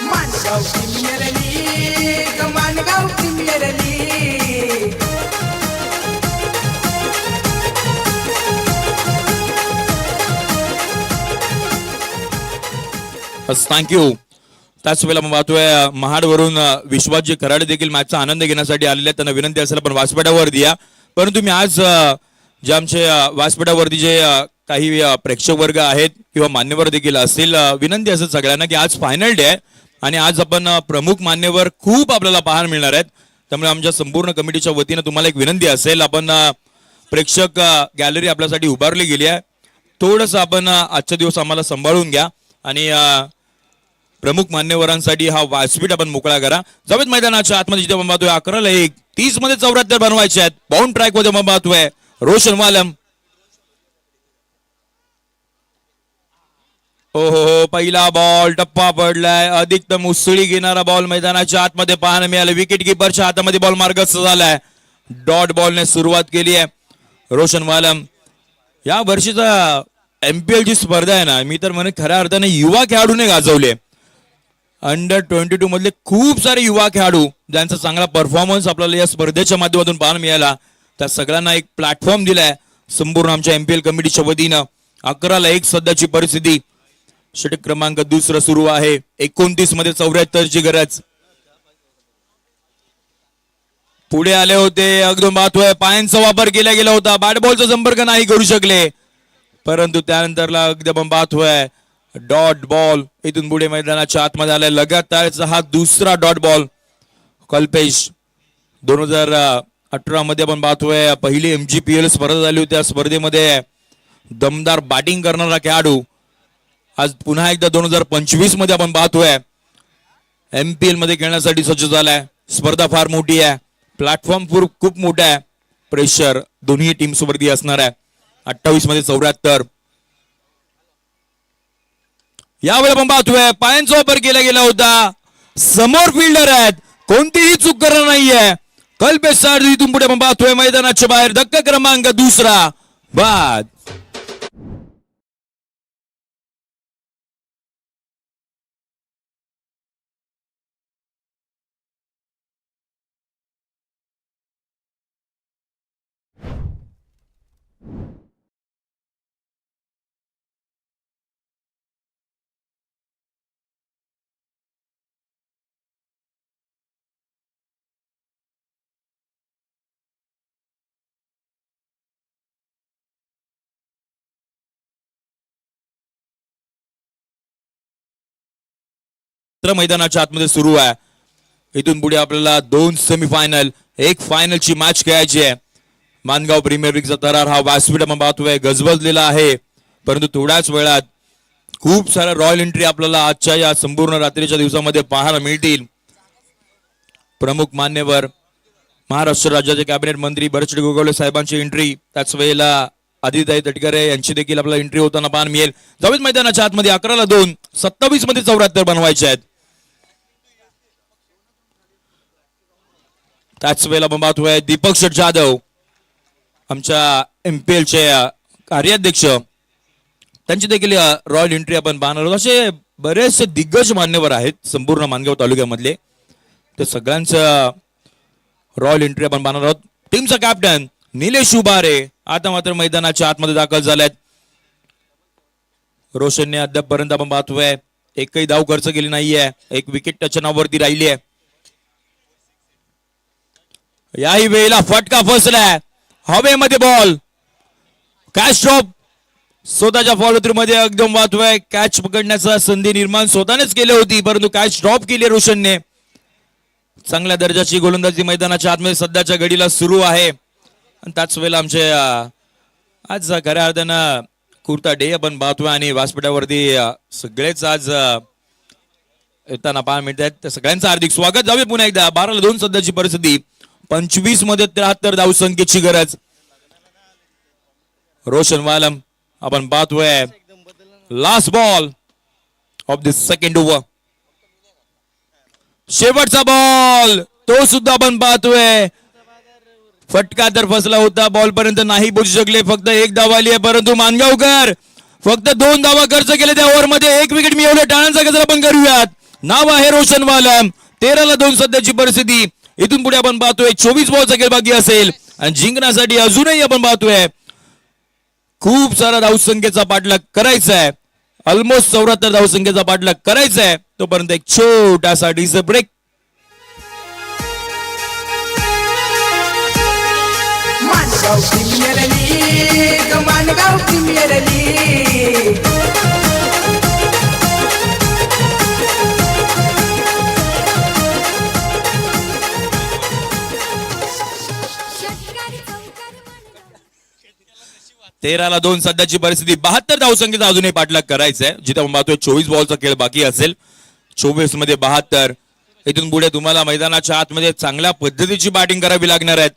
B: Mangaon premier league, Mangaon premier league.
C: Thank you. त्याच वेळेला आपण पाहतोय महाडवरून विश्वासजी कराडे देखील मॅचचा आनंद घेण्यासाठी आलेले आहेत. त्यांना विनंती असेल पण व्यासपीठावर द्या. परंतु मी आज जे आमचे व्यासपीठावरती जे काही प्रेक्षक वर्ग आहेत किंवा मान्यवर देखील असतील, विनंती असेल सगळ्यांना की आज फायनल डे आहे आणि आज आपण प्रमुख मान्यवर खूप आपल्याला पाहायला मिळणार आहेत. त्यामुळे आमच्या संपूर्ण कमिटीच्या वतीनं तुम्हाला एक विनंती असेल, आपण प्रेक्षक गॅलरी आपल्यासाठी उभारली गेली आहे. थोडंसं आपण आजचा दिवस आम्हाला सांभाळून घ्या आणि प्रमुख मान्यवरांसाठी हा व्यासपीठ आपण मोकळा करा. जावेद मैदानाच्या आतमध्ये जिथे आपण पाहतोय 11-1 30 मध्ये 74 बनवायचे आहेत. बाउंड ट्रॅक मध्ये आपण पाहतोय रोशन वालम. हो पहिला बॉल टप्पा पडलाय. अधिकतम उसळी घेणारा बॉल मैदानाच्या आतमध्ये पाहायला मिळाला. विकेट किपरच्या हातामध्ये बॉल मार्गस्थ झालाय. डॉट बॉलने सुरुवात केली आहे रोशन वालम. या वर्षीचा MPL ची स्पर्धा आहे ना, मी तर म्हणे खऱ्या अर्थाने युवा खेळाडूने गाजवले. अंडर 22 मधले खूप सारे युवा खेळाडू ज्यांचा चांगला परफॉर्मन्स आपल्याला या स्पर्धेच्या माध्यमातून पाहायला मिळाला. त्या सगळ्यांना एक प्लॅटफॉर्म दिलाय संपूर्ण आमच्या MPL कमिटीच्या वतीनं. 11-1 सध्याची परिस्थिती. षटक क्रमांक दुसरा सुरू आहे. 29 मध्ये 74 ची गरज. पुढे आले होते एकदम बातोय. पायांचा वापर केला गेला होता. बॅट बॉलचा संपर्क नाही करू शकले, परंतु त्यानंतरला एकदम बातोय डॉट बॉल. इथून पुढे मैदानाच्या आतमध्ये आलाय. लगातारचा हा दुसरा डॉट बॉल. कल्पेश 2018 मध्ये आपण पाहतोय पहिली MGPL स्पर्धा झाली होती. त्या स्पर्धेमध्ये दमदार बॅटिंग करणारा खेळाडू आज पुन्हा एकदा 2025 मध्ये आपण पाहतोय MPL मध्ये खेळण्यासाठी सज्ज झालाय. स्पर्धा फार मोठी आहे. प्लॅटफॉर्म खूप मोठा आहे. प्रेशर दोन्ही टीम सोबत असणार आहे. 28 मध्ये 74. यावेळी आपण पाहतोय पायांचा वापर केला गेला होता. समोर फिल्डर आहेत, कोणतीही चूक करणार नाहीये. कल्पेश सारथी इथून पुढे आपण पाहतोय मैदानाच्या बाहेर. धक्का क्रमांक दुसरा बाद. मैदानाच्या आतमध्ये सुरू आहे. इथून पुढे आपल्याला 2 सेमीफायनल, 1 फायनलची मॅच खेळायची आहे. मानगाव प्रीमियर लीगचा तरार हा व्यासपीठ आपण पाहतोय गजबजलेला आहे, परंतु थोड्याच वेळात खूप साऱ्या रॉयल एंट्री आपल्याला आजच्या या संपूर्ण रात्रीच्या दिवसामध्ये पाहायला मिळतील. प्रमुख मान्यवर महाराष्ट्र राज्याचे कॅबिनेट मंत्री भरतसिंग गोगावले साहेबांची एंट्री, त्याच वेळेला आदिताई तटकरे यांची देखील आपल्याला एंट्री होताना पाहायला मिळेल. जावेद मैदानाच्या आतमध्ये 11-2, 27 मध्ये 74 बनवायचे आहेत. त्याच वेळेला आपण पाहतोय दीपक शेठ जाधव आमच्या MPL चे कार्याध्यक्ष, त्यांची देखील रॉयल एंट्री आपण पाहणार आहोत. असे बरेचसे दिग्गज मान्यवर आहेत संपूर्ण मानगाव तालुक्यामधले, ते सगळ्यांचं रॉयल एंट्री आपण पाहणार आहोत. टीमचा कॅप्टन निलेश उबारे आता मात्र मैदानाच्या आतमध्ये दाखल झालेत. रोशनने अद्यापपर्यंत आपण पाहतोय एकही धाव खर्च केली नाहीये. 1 विकेट त्याच्या नावावरती राहिली आहे. याही वेळेला फटका फसलाय. हवेमध्ये बॉल. कॅच ड्रॉप स्वतःच्या फॉलो थ्रू मध्ये एकदम पाहतोय. कॅच पकडण्याचा संधी निर्माण स्वतःनेच केली होती, परंतु कॅच ड्रॉप केली रोशनने. चांगल्या दर्जाची गोलंदाजी मैदानाच्या आतमध्ये सध्याच्या घडीला सुरू आहे. आणि त्याच वेळेला आमचे आज खऱ्या अर्थानं कुर्ता डे आपण पाहतोय आणि व्यासपीठावरती सगळेच आज येताना पाहायला मिळत आहेत. त्या सगळ्यांचं हार्दिक स्वागत. जावे पुन्हा एकदा. 12-2 सध्याची परिस्थिती. 25 मध्ये 73 धावसंख्येची गरज. रोशन वालम आपण पाहतोय last ball of the second over. शेवटचा बॉल तो सुद्धा आपण पाहतोय. फटका तर फसला होता, बॉल पर्यंत नाही पोहोचू शकले. फक्त 1 धाव आली आहे, परंतु मानगावकर फक्त 2 धावा खर्च केले त्या ओव्हर मध्ये. 1 विकेट मिळवले. टाळ्यांचा गजर आपण करूयात. नाव आहे रोशन वालम. 13-2 सध्याची परिस्थिती. इथून पुढे आपण पाहतोय 24 बॉलचा खेळ बाकी असेल आणि जिंकण्यासाठी अजूनही आपण पाहतोय खूप सारा धावसंख्येचा पाठलाग करायचा आहे. ऑलमोस्ट 74 धावसंख्येचा पाठलाग करायचा आहे. तोपर्यंत एक छोटासा DJ break.
B: Mangaon premier league, Mangaon premier league.
D: षटकार चौकार मानगाव
C: 13-2 सध्याची परिस्थिती. 72 धावसंख्येचा अजूनही पाठलाग करायचा आहे. जिथे आपण पाहतोय 24 बॉलचा खेळ बाकी असेल. 24 मध्ये 72. इथून पुढे तुम्हाला मैदानाच्या आतमध्ये चांगल्या पद्धतीची बॅटिंग करावी लागणार आहे.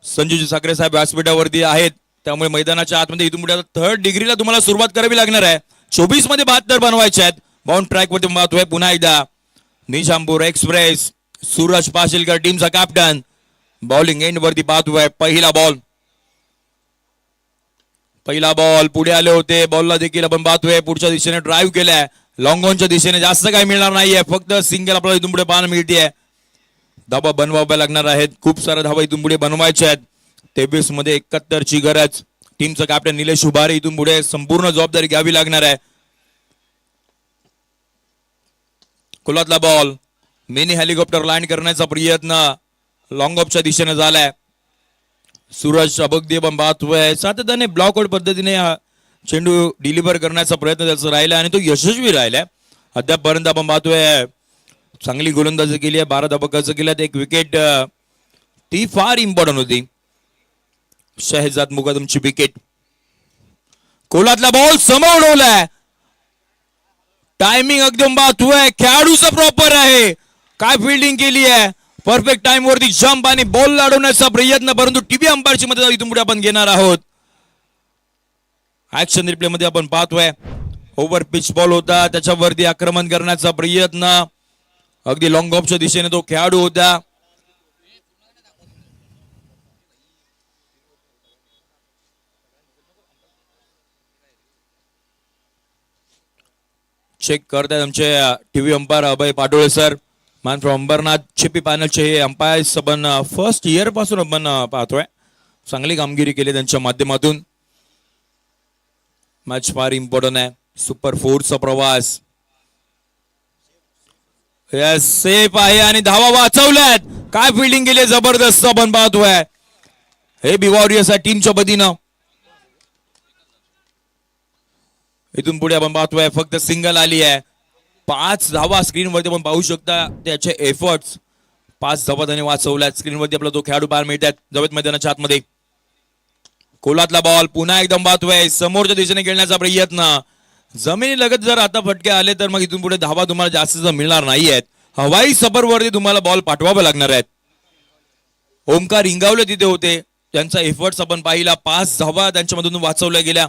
C: संजूजी साखरे साहेब व्यासपीठावरती आहेत. त्यामुळे मैदानाच्या आतमध्ये इथून पुढे 3rd डिग्रीला तुम्हाला सुरुवात करावी लागणार आहे. 24 मध्ये 72 बनवायचे आहेत. बाउंड ट्रॅक वरती पाहतोय पुन्हा एकदा निजामपूर एक्सप्रेस सूरज पाशीलकर टीमचा कॅप्टन. बॉलिंग एंड वरती पाहतोय पहिला बॉल पुढे आले होते. बॉलला देखील आपण पाहतोय पुढच्या दिशेने ड्राईव्ह केलाय. लॉंग ऑनच्या दिशेने जास्त काही मिळणार नाहीये, फक्त सिंगल आपल्याला इथून पुढे पाहायला मिळते. धाबा बनवाव्या लागणार आहेत, खूप साऱ्या धाबा इथून पुढे बनवायच्या आहेत. 23 मध्ये 71 ची गरज. टीमचा कॅप्टन निलेश उभारे इथून पुढे संपूर्ण जबाबदारी घ्यावी लागणार आहे. कुलातला बॉल मिनी हेलिकॉप्टर लँड करण्याचा प्रयत्न लॉंग ऑफच्या दिशेने झालाय. सूरज अबगदी पण पाहतोय सातत्याने ब्लॉक आउट पद्धतीने चेंडू डिलिव्हर करण्याचा प्रयत्न त्याचा राहिला आणि तो यशस्वी राहिलाय. अद्यापपर्यंत आपण पाहतोय चांगली गोलंदाजी केली आहे. 12 धावा खर्च केल्यात. एक विकेट ती फार इम्पॉर्टंट होती. शहजाद मुकदमची विकेट. कोलातला बॉल समोर उडवलाय. टायमिंग एकदम पाहतोय खेळाडूचं प्रॉपर आहे. काय फिल्डिंग केली आहे. परफेक्ट टाइम वरती जंप आणि बॉल अडवण्याचा प्रयत्न, परंतु टीव्ही अंपायरची मदत इथून पुढे आपण घेणार आहोत. ऍक्शन रिप्ले मध्ये आपण पाहतोय ओव्हर पिच बॉल होता, त्याच्यावरती आक्रमण करण्याचा प्रयत्न. अगदी लॉंग ऑफच्या दिशेने तो खेळाडू होता. चेक करतायत आमचे TV umpire Abhay Patole sir. Man from Ambernath चिपी पॅनलचे हे अंपायर्स आपण फर्स्ट इयर पासून आपण पाहतोय. चांगली कामगिरी केली त्यांच्या माध्यमातून. मॅच फार इम्पॉर्टंट आहे. सुपर 4चा प्रवास. यस सेफ आहे आणि धावा वाचवल्यात. काय फिल्डिंग केली जबरदस्त आपण पाहतोय. हे बी वॉरियर्स आहे टीमच्या वतीनं. इथून पुढे आपण पाहतोय फक्त सिंगल आली आहे. 5 धावा स्क्रीनवरती आपण पाहू शकता. त्याचे एफर्ट्स 5 धावा त्याने वाचवल्यात. स्क्रीनवरती आपला तो खेळाडू पाहायला मिळतात जवळ मैदानाच्या आतमध्ये. कोलातला बॉल पुन्हा एकदम पाहतोय समोरच्या दिशेने खेळण्याचा प्रयत्न. जमिनी लगत जर आता फटके आले तर मग इथून पुढे धावा तुम्हाला जास्त मिळणार नाही आहेत. हवाई सफरवरती तुम्हाला बॉल पाठवावे लागणार आहेत. ओमकार इंगावले तिथे होते, त्यांचा एफर्ट्स आपण पाहिला. 5 धावा त्यांच्यामधून वाचवल्या गेल्या.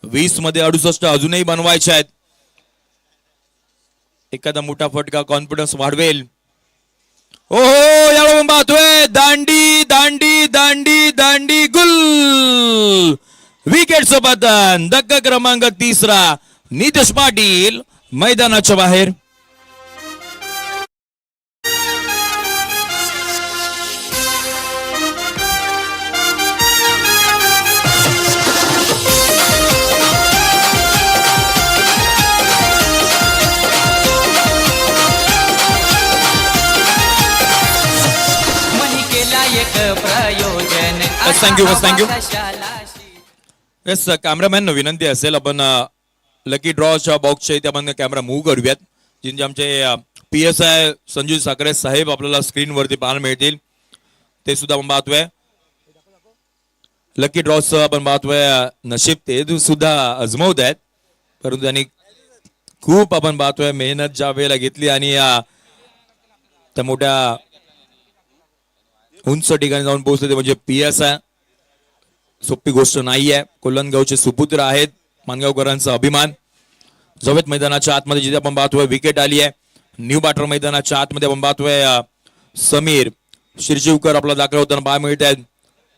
C: 20 मध्ये 68 अजूनही बनवायचे आहेत. एखादा मोठा फटका कॉन्फिडन्स वाढवेल. ओहो यावेळी पाहतोय दांडी दांडी दांडी दांडी गुल. विकेटचं पतन. धक्का क्रमांक 3 नितेश पाटील मैदानाच्या बाहेर.
E: प्रयोजन.
C: थँक्यू. येस कॅमेरामॅन विनंती असेल आपण लकी ड्रॉच्या बॉक्सच्या इथे आपण कॅमेरा मूव्ह करूयात. जिथे आमचे PSI संजू साखरे साहेब आपल्याला स्क्रीनवरती पाहायला मिळतील. ते सुद्धा आपण पाहतोय. लकी ड्रॉचं आपण पाहतोय नशीब ते सुद्धा अजमावत आहेत, परंतु त्यांनी खूप आपण पाहतोय मेहनत ज्या वेळेला घेतली आणि त्या मोठ्या उंच ठिकाणी जाऊन पोहोचले ते म्हणजे PSI सोपी गोष्ट नाहीये. कोलनगावचे सुपुत्र आहेत. मानगावकरांचा अभिमान. जवेत मैदानाच्या आतमध्ये जिथे आपण पाहतोय विकेट आली आहे. न्यू बाटर मैदानाच्या आतमध्ये आपण पाहतोय समीर शिरजीवकर आपला दाखला होताना पाहायला मिळत आहेत.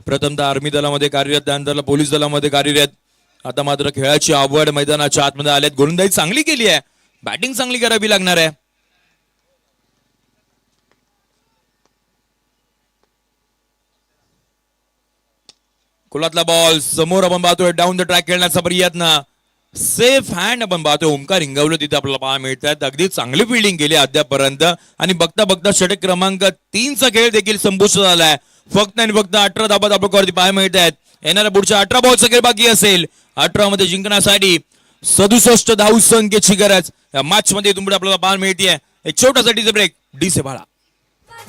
C: प्रथमतः आर्मी दलामध्ये कार्यरत, त्यानंतर पोलीस दलामध्ये कार्यरत. आता मात्र खेळाची आवड मैदानाच्या आतमध्ये आल्यात. गोलंदाजी चांगली केली आहे. बॅटिंग चांगली करावी लागणार आहे. कुलातला बॉल समोर आपण पाहतोय डाऊन द ट्रॅक खेळण्याचा प्रयत्न. सेफ हँड आपण पाहतोय. ओमकार इंगावले तिथे आपल्याला पाहायला मिळतात. अगदी चांगली फिल्डिंग केली अद्यापर्यंत आणि बघता बघता षटक क्रमांक 3चा खेळ देखील संपुष्टात झालाय. फक्त आणि फक्त 18 धाबा आपल्यावरती पाहायला मिळत आहेत. येणाऱ्या पुढच्या 18 बॉलचा खेळ बाकी असेल. 18 मध्ये जिंकण्यासाठी 67 धावसंख्येची गरज या मॅच मध्ये तुमच्याकडे आपल्याला पाहायला मिळते. एक छोटासा डीजे ब्रेक. डीसे भाडा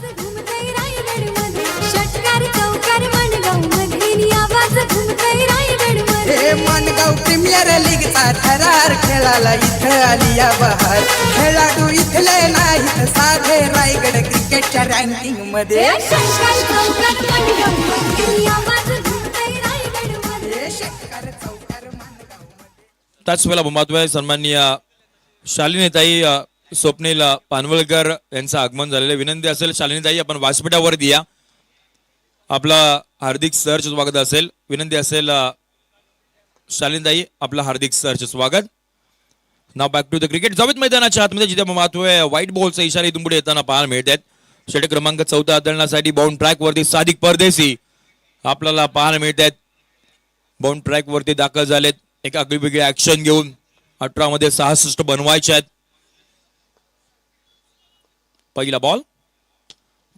D: घुमतय रायगडमध्ये षटकार चौकार मनगावमध्ये आवाज घुमतय रायगडमध्ये.
B: हे मानगाव प्रीमियर लीगचा थरार खेळाला इथं आली या बहार. खेळाडू इथले नाहीत साधे रायगड क्रिकेटच्या रँकिंग मध्ये.
D: षटकार चौकार मनगावमध्ये आवाज घुमतय रायगडमध्ये.
C: त्याच वेळेला महत्व आहे सन्माननीय शालिनीताई स्वप्नील पानवळकर यांचं आगमन झालेलं. विनंती असेल शालिनीताई आपण व्यासपीठावरती या. आपला हार्दिक सहर्ष स्वागत असेल. विनंती असेल शालिनीताई आपलं हार्दिक सहर्ष स्वागत. Now back to the cricket. Javed मैदानाच्या आतमध्ये जिथे महत्व आहे व्हाईट बॉलचा इशारा इथून पुढे येताना पाहायला मिळत आहेत. षटक क्रमांक 14 हाताळण्यासाठी बाउंड ट्रॅक वरती सादिक परदेसी आपल्याला पाहायला मिळत आहेत. बाउंड ट्रॅक वरती दाखल झालेत एक आगळीवेगळी ऍक्शन घेऊन. 18 मध्ये 66 बनवायचे आहेत. पहिला बॉल,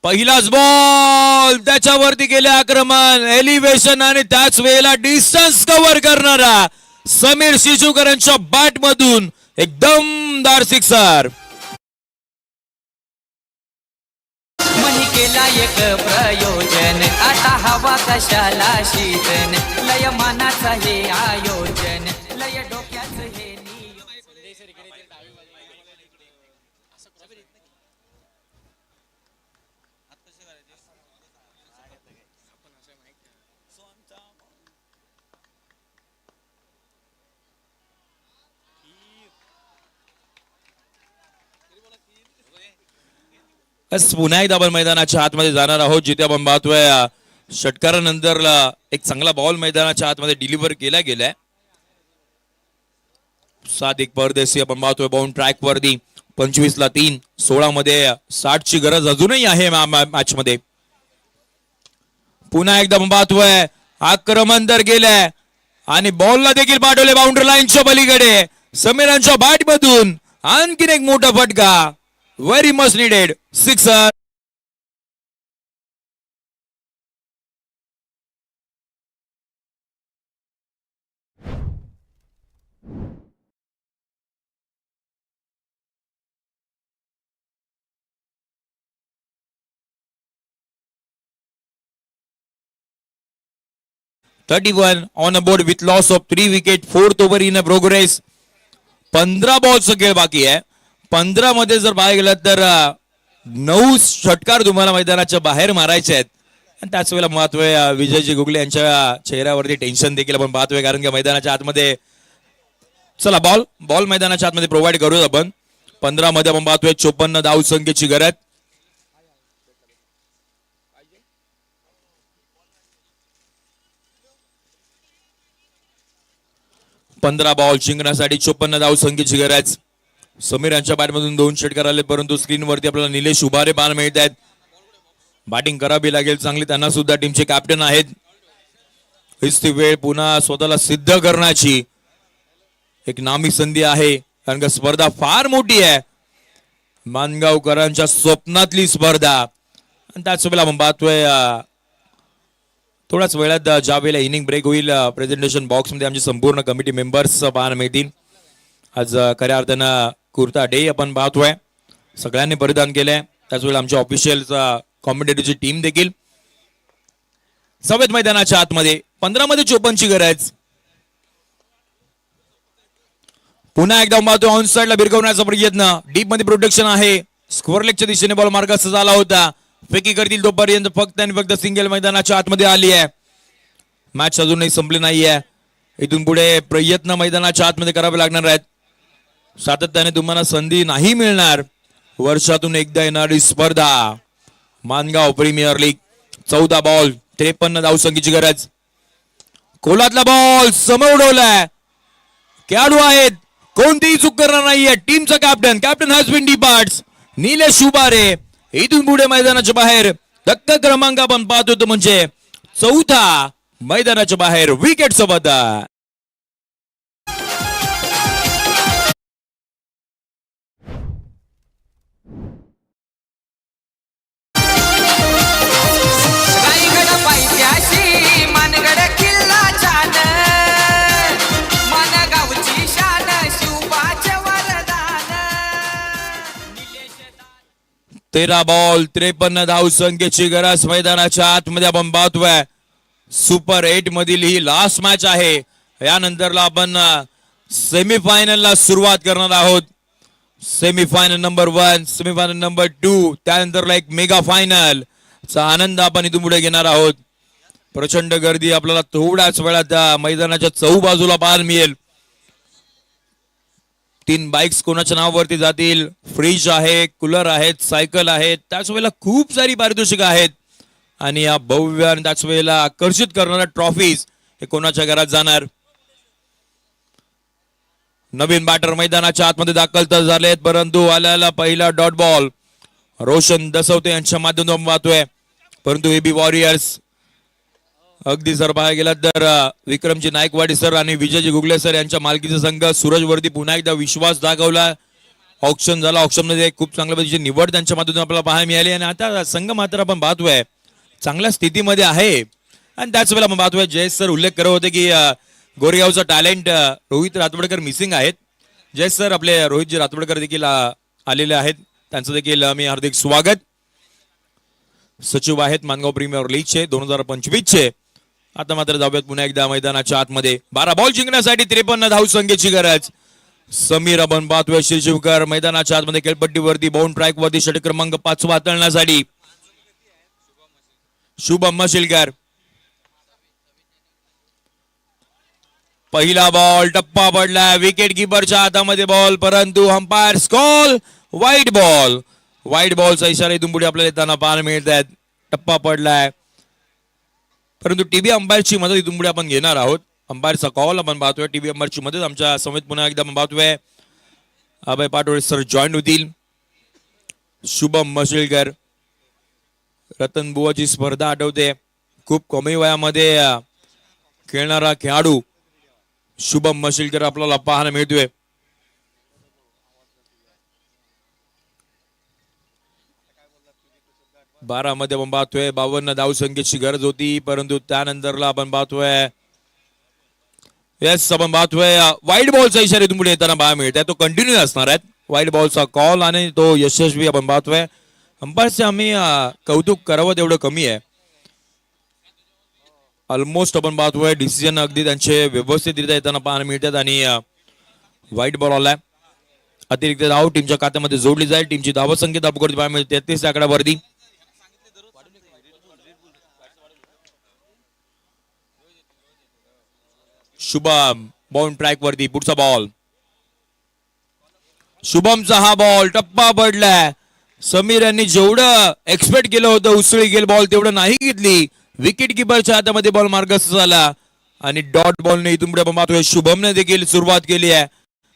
C: पहिलाच बॉल, त्याच्यावरती केले आक्रमण, एलिव्हेशन आणि त्याच वेळेला डिस्टन्स कव्हर करणारा समीर शिशुकरांच्या बॅट मधून एक दमदार सिक्सर.
E: मही केला एक प्रयोजन, आता हवा कशाला शीतन, लय मानाचा हे आयोजन, लय डोक्याचं हे नियोजन.
C: पुन्हा एकदा आपण मैदानाच्या आतमध्ये जाणार आहोत जिथे आपण पाहतोय षटकारानंतर एक चांगला बॉल मैदानाच्या आतमध्ये डिलिव्हर केला गेलाय. सादिक परदेसी आपण पाहतोय बाउंड ट्रॅक वरती 25 ला 3, 16 मध्ये 60 ची गरज अजूनही आहे मॅच मध्ये. पुन्हा एकदा आपण पाहतोय आक्रमण तर गेलंय आणि बॉलला देखील पाठवले बाउंड्री लाईनच्या पलीकडे. समीरांच्या बॅट मधून आणखीन एक मोठा फटका. Very much needed sixer. (31 on a board with loss of 3 wicket, 4th over in a progress. 15 बॉलचा खेळ बाकी आहे. 15 मध्ये जर पाहायला गेलं तर 9 षटकार तुम्हाला मैदानाच्या बाहेर मारायचे आहेत. आणि त्याच वेळेला महत्व आहे विजयजी गुगले यांच्या चेहऱ्यावरती टेन्शन देखील आपण पाहतोय कारण की मैदानाच्या आतमध्ये चला बॉल मैदानाच्या आतमध्ये प्रोव्हाइड करूया आपण. 15 मध्ये आपण पाहतोय 54 धावसंख्येची गरज. 15 बॉल जिंकण्यासाठी 54 धावसंख्येची गरज. समीर यांच्या बॅटमधून 2 षटकार आले परंतु स्क्रीनवरती आपल्याला निलेश उभारे पाहायला मिळत आहेत. बॅटिंग करावी लागेल चांगली. त्यांना सुद्धा टीमचे कॅप्टन आहेत. हीच ती वेळ पुन्हा स्वतःला सिद्ध करण्याची एक नामी संधी आहे कारण का स्पर्धा फार मोठी आहे. मानगावकरांच्या स्वप्नातली स्पर्धा. आणि त्याच वेळेला आपण पाहतोय थोड्याच वेळात ज्या वेळेला इनिंग ब्रेक होईल प्रेझेंटेशन बॉक्स मध्ये आमचे संपूर्ण कमिटी मेंबर्स पाहायला मिळतील. आज खऱ्या अर्थानं कुर्ता डे आपण पाहतोय. सगळ्यांनी परिधान केलंय. त्याच वेळेला आमच्या ऑफिशियल कॉम्पिटेटिव्हची टीम देखील. सवेत मैदानाच्या आतमध्ये 15 मध्ये 54 ची गरज. पुन्हा एकदा पाहतो ऑन साइडला भिरकवण्याचा प्रयत्न. डीप मध्ये प्रोटेक्शन आहे. स्क्वेअर लेगच्या दिशेने बॉल मार्गास झाला होता. फेकी करतील तोपर्यंत फक्त आणि फक्त सिंगल मैदानाच्या आतमध्ये आली आहे. मॅच अजूनही संपली नाहीये. इथून पुढे प्रयत्न मैदानाच्या आतमध्ये करावे लागणार आहेत. सातत्याने तुम्हाला संधी नाही मिळणार. वर्षातून एकदा येणारी स्पर्धा मानगाव प्रीमियर लीग. 14 बॉल 53 धावसंख्येची गरज. कोलातला बॉल समोर उडवलाय. खेळाडू आहेत कोणतीही चूक करणार नाहीये. टीमचा captain has been departs Nilesh Ubhare. इथून पुढे मैदानाच्या बाहेर धक्का क्रमांक आपण पाहतो तो म्हणजे 4था मैदानाच्या बाहेर विकेट सोबत.
E: रायगड पायथ्याशी मानगड किल्ला छान, मानगावची शान शिवबाचे वरदान.
C: 13 बॉल 53 धावसंख्येची गरज. मैदानाच्या आतमध्ये आपण पाहतोय सुपर 8 मधील ही लास्ट मॅच आहे. यानंतरला आपण सेमीफायनलला सुरुवात करणार आहोत. सेमीफायनल नंबर 1, सेमीफायनल नंबर 2, त्यानंतरला एक मेगा फायनल चा आनंद आपण इथून पुढे घेणार आहोत. प्रचंड गर्दी आपल्याला थोड्याच वेळात मैदानाच्या चहूबाजूला पाहायला मिळेल. 3 बाईक्स कोणाच्या नावावरती जातील, फ्रीज आहे, कूलर आहेत, सायकल आहेत, त्याच वेळेला खूप सारी पारितोषिकं आहेत आणि या भव्य आणि त्याच वेळेला आकर्षित करणाऱ्या ट्रॉफीज हे कोणाच्या घरात जाणार. नवीन बॅटर मैदानाच्या आतमध्ये दाखल तर झालेत, परंतु आल्याला पहिला डॉट बॉल रोशन दसवते यांच्या माध्यमातून पाहतोय. परंतु एबी वॉरियर्स अगदी जर पाहायला गेला तर विक्रमजी नायकवाडी सर आणि विजयजी गुगले सर यांच्या मालकीचा संघ सूरजवरती पुन्हा एकदा विश्वास दाखवला. ऑप्शन झाला, ऑप्शन मध्ये खूप चांगल्या पद्धतीची निवड त्यांच्या माध्यमातून आपल्याला पाहायला मिळाली आणि आता संघ मात्र आपण पाहतोय चांगल्या स्थितीमध्ये आहे. आणि त्याच वेळेला आपण पाहतोय जयेश सर उल्लेख करत होते की गोरेगावचा टॅलेंट रोहित रातवडकर मिसिंग आहेत. जयेश सर आपले रोहितजी रातवडकर देखील आलेले आहेत, त्यांचं देखील मी हार्दिक स्वागत. सचिव आहेत मानगाव प्रीमियर लीगचे 2025चे. आता मात्र जाऊयात पुन्हा एकदा मैदानाच्या आतमध्ये. 12 बॉल जिंकण्यासाठी 53 धावसंख्येची गरज. समीर आपण पाहतोय शिरशिवकर मैदानाच्या आतमध्ये खेळपट्टीवरती बाउंड ट्रॅक वरती षटक क्रमांक 5 हाताळण्यासाठी. शुभम मशिलकर पहिला बॉल टप्पा पडला, विकेट किपरच्या हातामध्ये बॉल, परंतु अंपायर कॉल वाईट बॉल. वाईट बॉलचा इशारा इथून पुढे आपल्याला येताना पाहायला मिळत आहेत. टप्पा पडलाय, परंतु टीव्ही अंपायरची मदत इथून पुढे आपण घेणार आहोत. अंपायरचा कॉल आपण पाहतोय, टीव्ही अंपायरची मदत आमच्या समेत पुन्हा एकदा आपण पाहतोय. अभय पाटोळे सर जॉईन होतील. शुभम मशिलकर, रतन बुवाची स्पर्धा आठवते, खूप कमी वयामध्ये खेळणारा खेळाडू शुभम मशिलकर आपल्याला पाहायला मिळतोय. मध्ये आपण पाहतोय 52 धावसंख्येची गरज होती, परंतु त्यानंतरला आपण पाहतोय आपण पाहतोय वाईट बॉलचा इशारा इथून पुढे येताना पाहायला मिळत आहे. तो कंटिन्यू असणार आहे वाईट बॉलचा कॉल आणि तो यशस्वी आपण पाहतोय. अंपायरचे आम्ही कौतुक करावं तेवढं कमी आहे. ऑलमोस्ट आपण पाहतोय डिसिजन अगदी त्यांचे व्यवस्थितरित्या येताना पाहायला मिळतात आणि व्हाईट बॉल आलाय. अतिरिक्त धाव टीमच्या खात्यामध्ये जोडली जाईल. टीमची धावसंख्या धावकरती पाहायला मिळते 33 आकड्यावरती. शुभम बाउंड ट्रॅक वरती पुढचा बॉल. शुभमचा हा बॉल टप्पा पडलाय. समीर यांनी जेवढं एक्सपेक्ट केलं होतं उसळी गेल बॉल तेवढं नाही घेतली. विकेट किपरच्या हातामध्ये बॉल मार्गस्थ झाला आणि डॉट बॉलने इथून पुढे आपण पाहतोय शुभमने देखील सुरुवात केली आहे.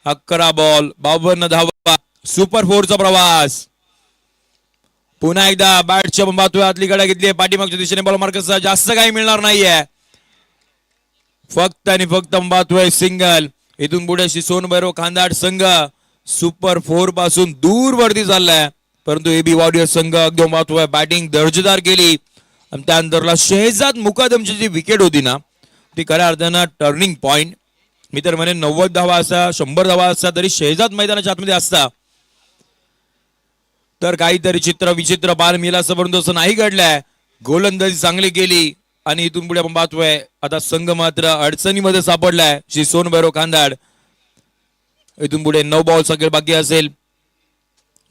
C: 11 बॉल 52 धावा, सुपर 4चा प्रवास. पुन्हा एकदा बॅटच्या आपण पाहतोय आतली गडा घेतली, पाठीमागच्या दिशेने बॉल मार्गस्थ. जास्त काही मिळणार नाहीये, फक्त आणि फक्त आपण पाहतोय सिंगल. इथून पुढे शिसोन भैरव खांदाड संघ सुपर 4 पासून दूर वरती चाललाय, परंतु एबी वॉरियर्स संघ अगदी पाहतोय बॅटिंग दर्जेदार केली आणि त्यानंतरला शेहजाद मुकादमची जी विकेट होती ना ती खऱ्या अर्थानं टर्निंग पॉइंट. मी तर म्हणे 90 धावा असता 100 धावा असता तरी शेहजाद मैदानाच्या आतमध्ये असता तर काहीतरी चित्र विचित्र पाहायला मिळालं असं, परंतु असं नाही घडलंय. गोलंदाजी चांगली केली आणि इथून पुढे आपण पाहतोय आता संघ मात्र अडचणीमध्ये सापडलाय. श्री सोन भैरव खांदाड. इथून पुढे 9 बॉलचा खेळ बाकी असेल.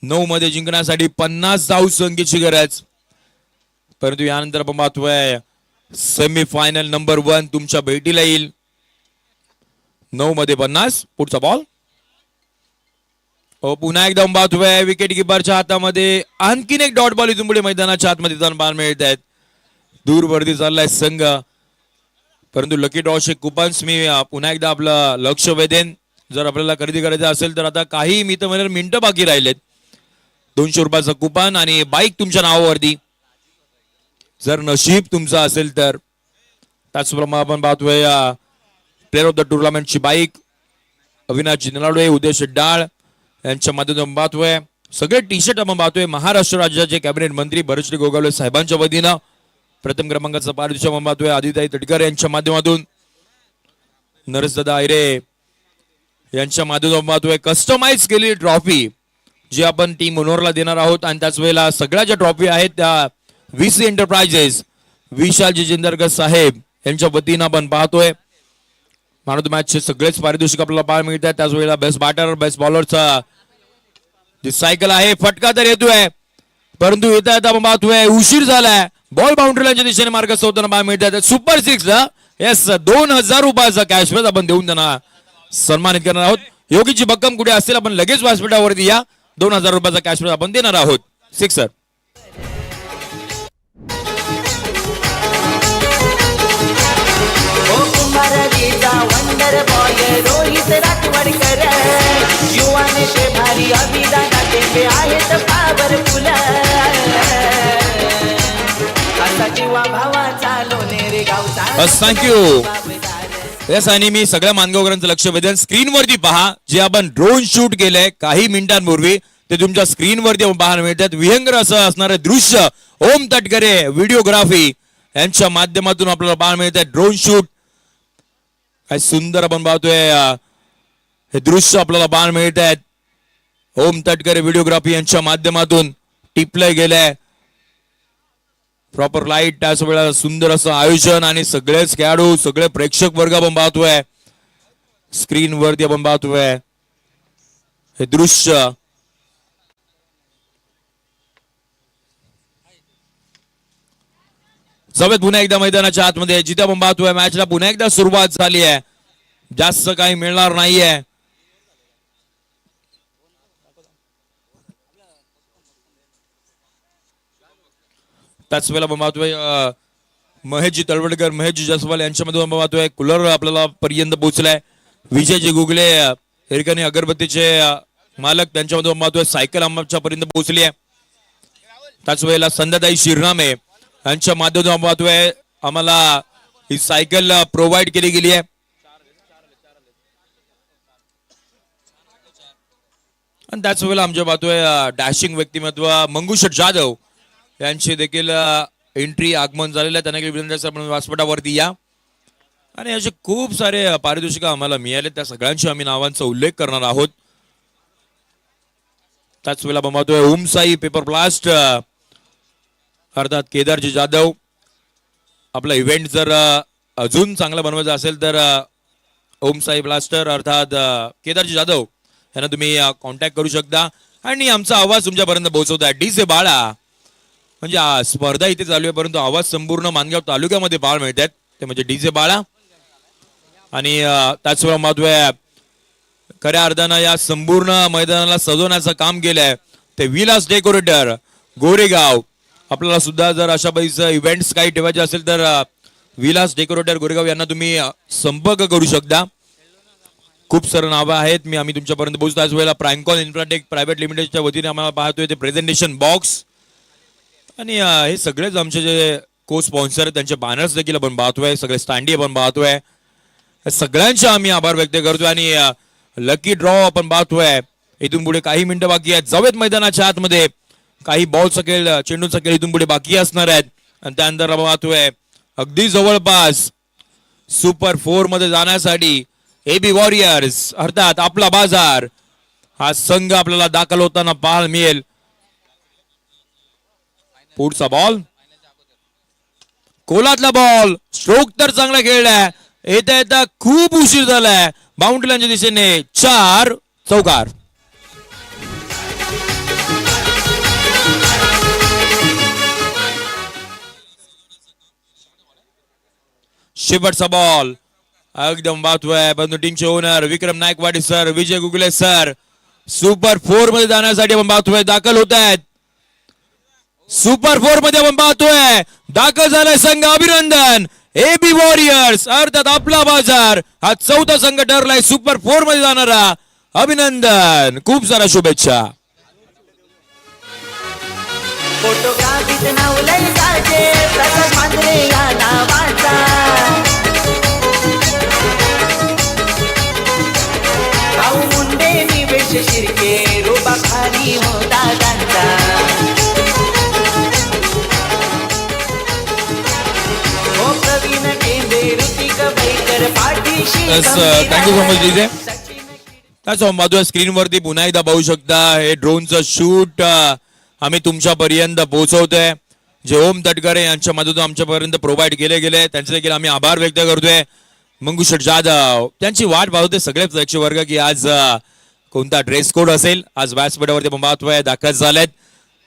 C: 9 मध्ये जिंकण्यासाठी 50 धावसंख्येची गरज, परंतु यानंतर आपण पाहतोय सेमीफायनल नंबर 1 तुमच्या भेटीला येईल. 9 मध्ये 50 पुढचा बॉल. पुन्हा एकदा पाहतोय विकेट किपरच्या हातामध्ये आणखीन एक डॉट बॉल इथून पुढे मैदानाच्या आतमध्ये पाहायला मिळत आहेत. दूरवरती चाललाय संघ, परंतु लकी ड्रॉचे कुपन्स मी पुन्हा एकदा आपलं लक्ष वेधेन. जर आपल्याला खरेदी करायचं असेल तर आता काही मी तर म्हणेल मिनिटं बाकी राहिलेत. 200 रुपयाचं कुपन आणि बाईक तुमच्या नावावरती जर नशीब तुमचं असेल तर. त्याचप्रमाणे आपण पाहतोय प्लेअर ऑफ द टुर्नामेंटची बाईक अविनाश जिनलाडे, उदय शेड्डाळ यांच्या माध्यमातून पाहतोय. सगळे टी शर्ट आपण पाहतोय महाराष्ट्र राज्याचे कॅबिनेट मंत्री भरतश्री गोगावले साहेबांच्या वतीनं. प्रथम क्रमांकाचा पारितोषिक आपण पाहतोय आदिताई तटकर यांच्या माध्यमातून. नरेशदादा आयरे यांच्या माध्यमातून पाहतोय कस्टमाइज केलेली ट्रॉफी जी आपण टीम ओनरला देणार आहोत आणि त्याच वेळेला सगळ्या ज्या ट्रॉफी आहेत त्या VC एंटरप्राइजेस विशालजी जिंदरकर साहेब यांच्या वतीनं आपण पाहतोय. मॅन ऑफ द मॅचचे सगळेच पारितोषिक आपल्याला पाहायला मिळतात. त्याच वेळेला बेस्ट बॅटर बेस्ट बॉलरचा जी सायकल आहे फटका तर येतोय, परंतु येता येता आपण पाहतोय उशीर झालाय. बॉल बाउंड्रीच्या दिशेने मार्गस्थ होताना पाहायला मिळतात. सुपर 6 येस 2000 रुपयाचा कॅश प्राइज आपण देऊन त्यांना सन्मानित करणार आहोत. योगीची भक्कम कुठे असतील आपण लगेच व्यासपीठावरती या. 2000 रुपयाचा कॅश प्राइज आपण देणार आहोत. सिक्सर.
E: ओ कुंभारजीचा वंडर बॉय रोहित राठवडकर, युवानेश भारी अभिदाना टेंबे आहेत पावरफुल, असा जीवा भावाचा लोणेरे गावचा.
C: थँक्यू. येस, आणि मी सगळ्या मानगावकरांचं लक्ष वेधेन. स्क्रीनवरती पहा जे आपण ड्रोन शूट केलंय काही मिनिटांपूर्वी ते तुमच्या स्क्रीनवरती पाहायला मिळतात. विहंगर असं असणारे दृश्य ओम तटकरे व्हिडिओग्राफी यांच्या माध्यमातून आपल्याला पाहायला मिळतात. ड्रोन शूट काय सुंदर आपण पाहतोय. हे दृश्य आपल्याला पाहायला मिळत आहेत. ओम तटकरे व्हिडिओग्राफी यांच्या माध्यमातून टिपलंय गेलंय. प्रॉपर लाईट, त्याच वेळेला सुंदर असं आयोजन आणि सगळेच खेळाडू सगळे प्रेक्षक वर्ग आपण पाहतोय. स्क्रीनवरती आपण पाहतोय हे दृश्य. जाऊयात पुन्हा एकदा मैदानाच्या आतमध्ये जिथे आपण पाहतोय मॅचला पुन्हा एकदा सुरुवात झाली आहे. जास्त काही मिळणार नाहीये. त्याच वेळेला आपण पाहतोय महेशजी तळवडकर, महेशजी जसवाल यांच्यामध्ये आपण पाहतोय कूलर आपल्याला पर्यंत पोहोचलाय. विजयजी गुगले हिरकणी अगरबत्तीचे मालक त्यांच्यामध्ये आपण पाहतोय सायकल आमच्या पर्यंत पोहोचली आहे. त्याच वेळेला संध्याताई शिरनामे यांच्या माध्यमातून आपण पाहतोय आम्हाला ही सायकल प्रोव्हाइड केली गेली आहे. आणि त्याच वेळेला आमच्या पाहतोय डॅशिंग व्यक्तिमत्व मंगूशेठ जाधव यांची देखील एंट्री आगमन झालेलं आहे. त्यांना विनंती आपण व्यासपीठावरती या. आणि असे खूप सारे पारितोषिक आम्हाला मिळाले, त्या सगळ्यांची आम्ही नावांचा उल्लेख करणार आहोत. त्याच वेळेला आपण पाहतोय ओम साई पेपर ब्लास्ट अर्थात केदारजी जाधव. आपला इव्हेंट जर अजून चांगला बनवायचा असेल तर ओम साई ब्लास्टर अर्थात केदारजी जाधव यांना तुम्ही कॉन्टॅक्ट करू शकता. आणि आमचा आवाज तुमच्यापर्यंत पोहोचवता डीजे बाळा. म्हणजे स्पर्धा इथे चालू आहे परंतु आवाज संपूर्ण मानगाव तालुक्यामध्ये पाहायला मिळतात, ते म्हणजे डीजे बाळा. आणि त्याचवेळेला महत्व आहे खऱ्या अर्थानं या संपूर्ण मैदानाला सजवण्याचं काम केलंय ते विलास डेकोरेटर गोरेगाव. आपल्याला सुद्धा जर अशा पैसे इव्हेंट्स काही ठेवायचे असेल तर विलास डेकोरेटर गोरेगाव यांना तुम्ही संपर्क करू शकता. खूप सारे नावं आहेत, आम्ही तुमच्यापर्यंत पोहोचतो. त्याच वेळेला प्राइमकॉन इन्फ्राटेक प्रायव्हेट लिमिटेडच्या वतीने आम्हाला पाहतोय ते प्रेझेंटेशन बॉक्स. आणि हे सगळेच आमचे जे को स्पॉन्सर आहेत त्यांचे बॅनर्स देखील आपण पाहतोय, सगळे स्टँडी आपण पाहतोय. सगळ्यांचे आम्ही आभार व्यक्त करतोय. आणि लकी ड्रॉ आपण पाहतोय. इथून पुढे काही मिनिटं बाकी आहेत. जावेत मैदानाच्या आतमध्ये काही बॉलचा खेळ, चेंडूचा खेळ इथून पुढे बाकी असणार आहेत. आणि त्यानंतर आपण पाहतोय अगदी जवळपास सुपर 4 मध्ये जाण्यासाठी एबी वॉरियर्स अर्थात आपला बाजार हा संघ आपल्याला दाखल होताना पाहायला मिळेल. पुढचा बॉल, कोलातला बॉल, स्ट्रोक तर चांगला खेळलाय. येता येता खूप उशीर झालाय. बाउंड्री लाईनच्या दिशेने 4 चौकार. शेवटचा बॉल एकदम बातोय परंतु टीमचे ओनर विक्रम नायकवाडी सर, विजय गुगले सर सुपर 4 मध्ये जाण्यासाठी आपण पाहतोय दाखल होत आहेत. सुपर 4 मध्ये आपण पाहतोय दाखल झालाय संघ. अभिनंदन. एबी वॉरियर्स अर्थात आपला बाजार हा चौथा संघ ठरलाय सुपर 4 मध्ये जाणारा. अभिनंदन, खूप सारा शुभेच्छा.
E: फोटोग्राफीत नाव लय गाजे प्रकाश मांजरे या नावाचा. भाऊ मुंडे निवेश शिर्के रूपा खाली हो दादांचा. हो प्रवीण टेंबे ऋतिक बैकर पाठीशी.
C: Thank you so much DJ. त्याच स्क्रीनवरती पुन्हा एकदा पाहू शकता हे ड्रोनचं शूट आम्ही तुमच्यापर्यंत पोहोचवतोय. जे ओम तटकरे यांच्या मदतीने आमच्यापर्यंत प्रोव्हाइड केले गेले त्यांचे देखील आम्ही आभार व्यक्त करतोय. मंगूशेठ जाधव त्यांची वाट पाहतोय सगळे प्रेक्षक वर्ग की आज कोणता ड्रेस कोड असेल. आज व्यासपीठावरती आपण पाहतोय दाखल झालेत.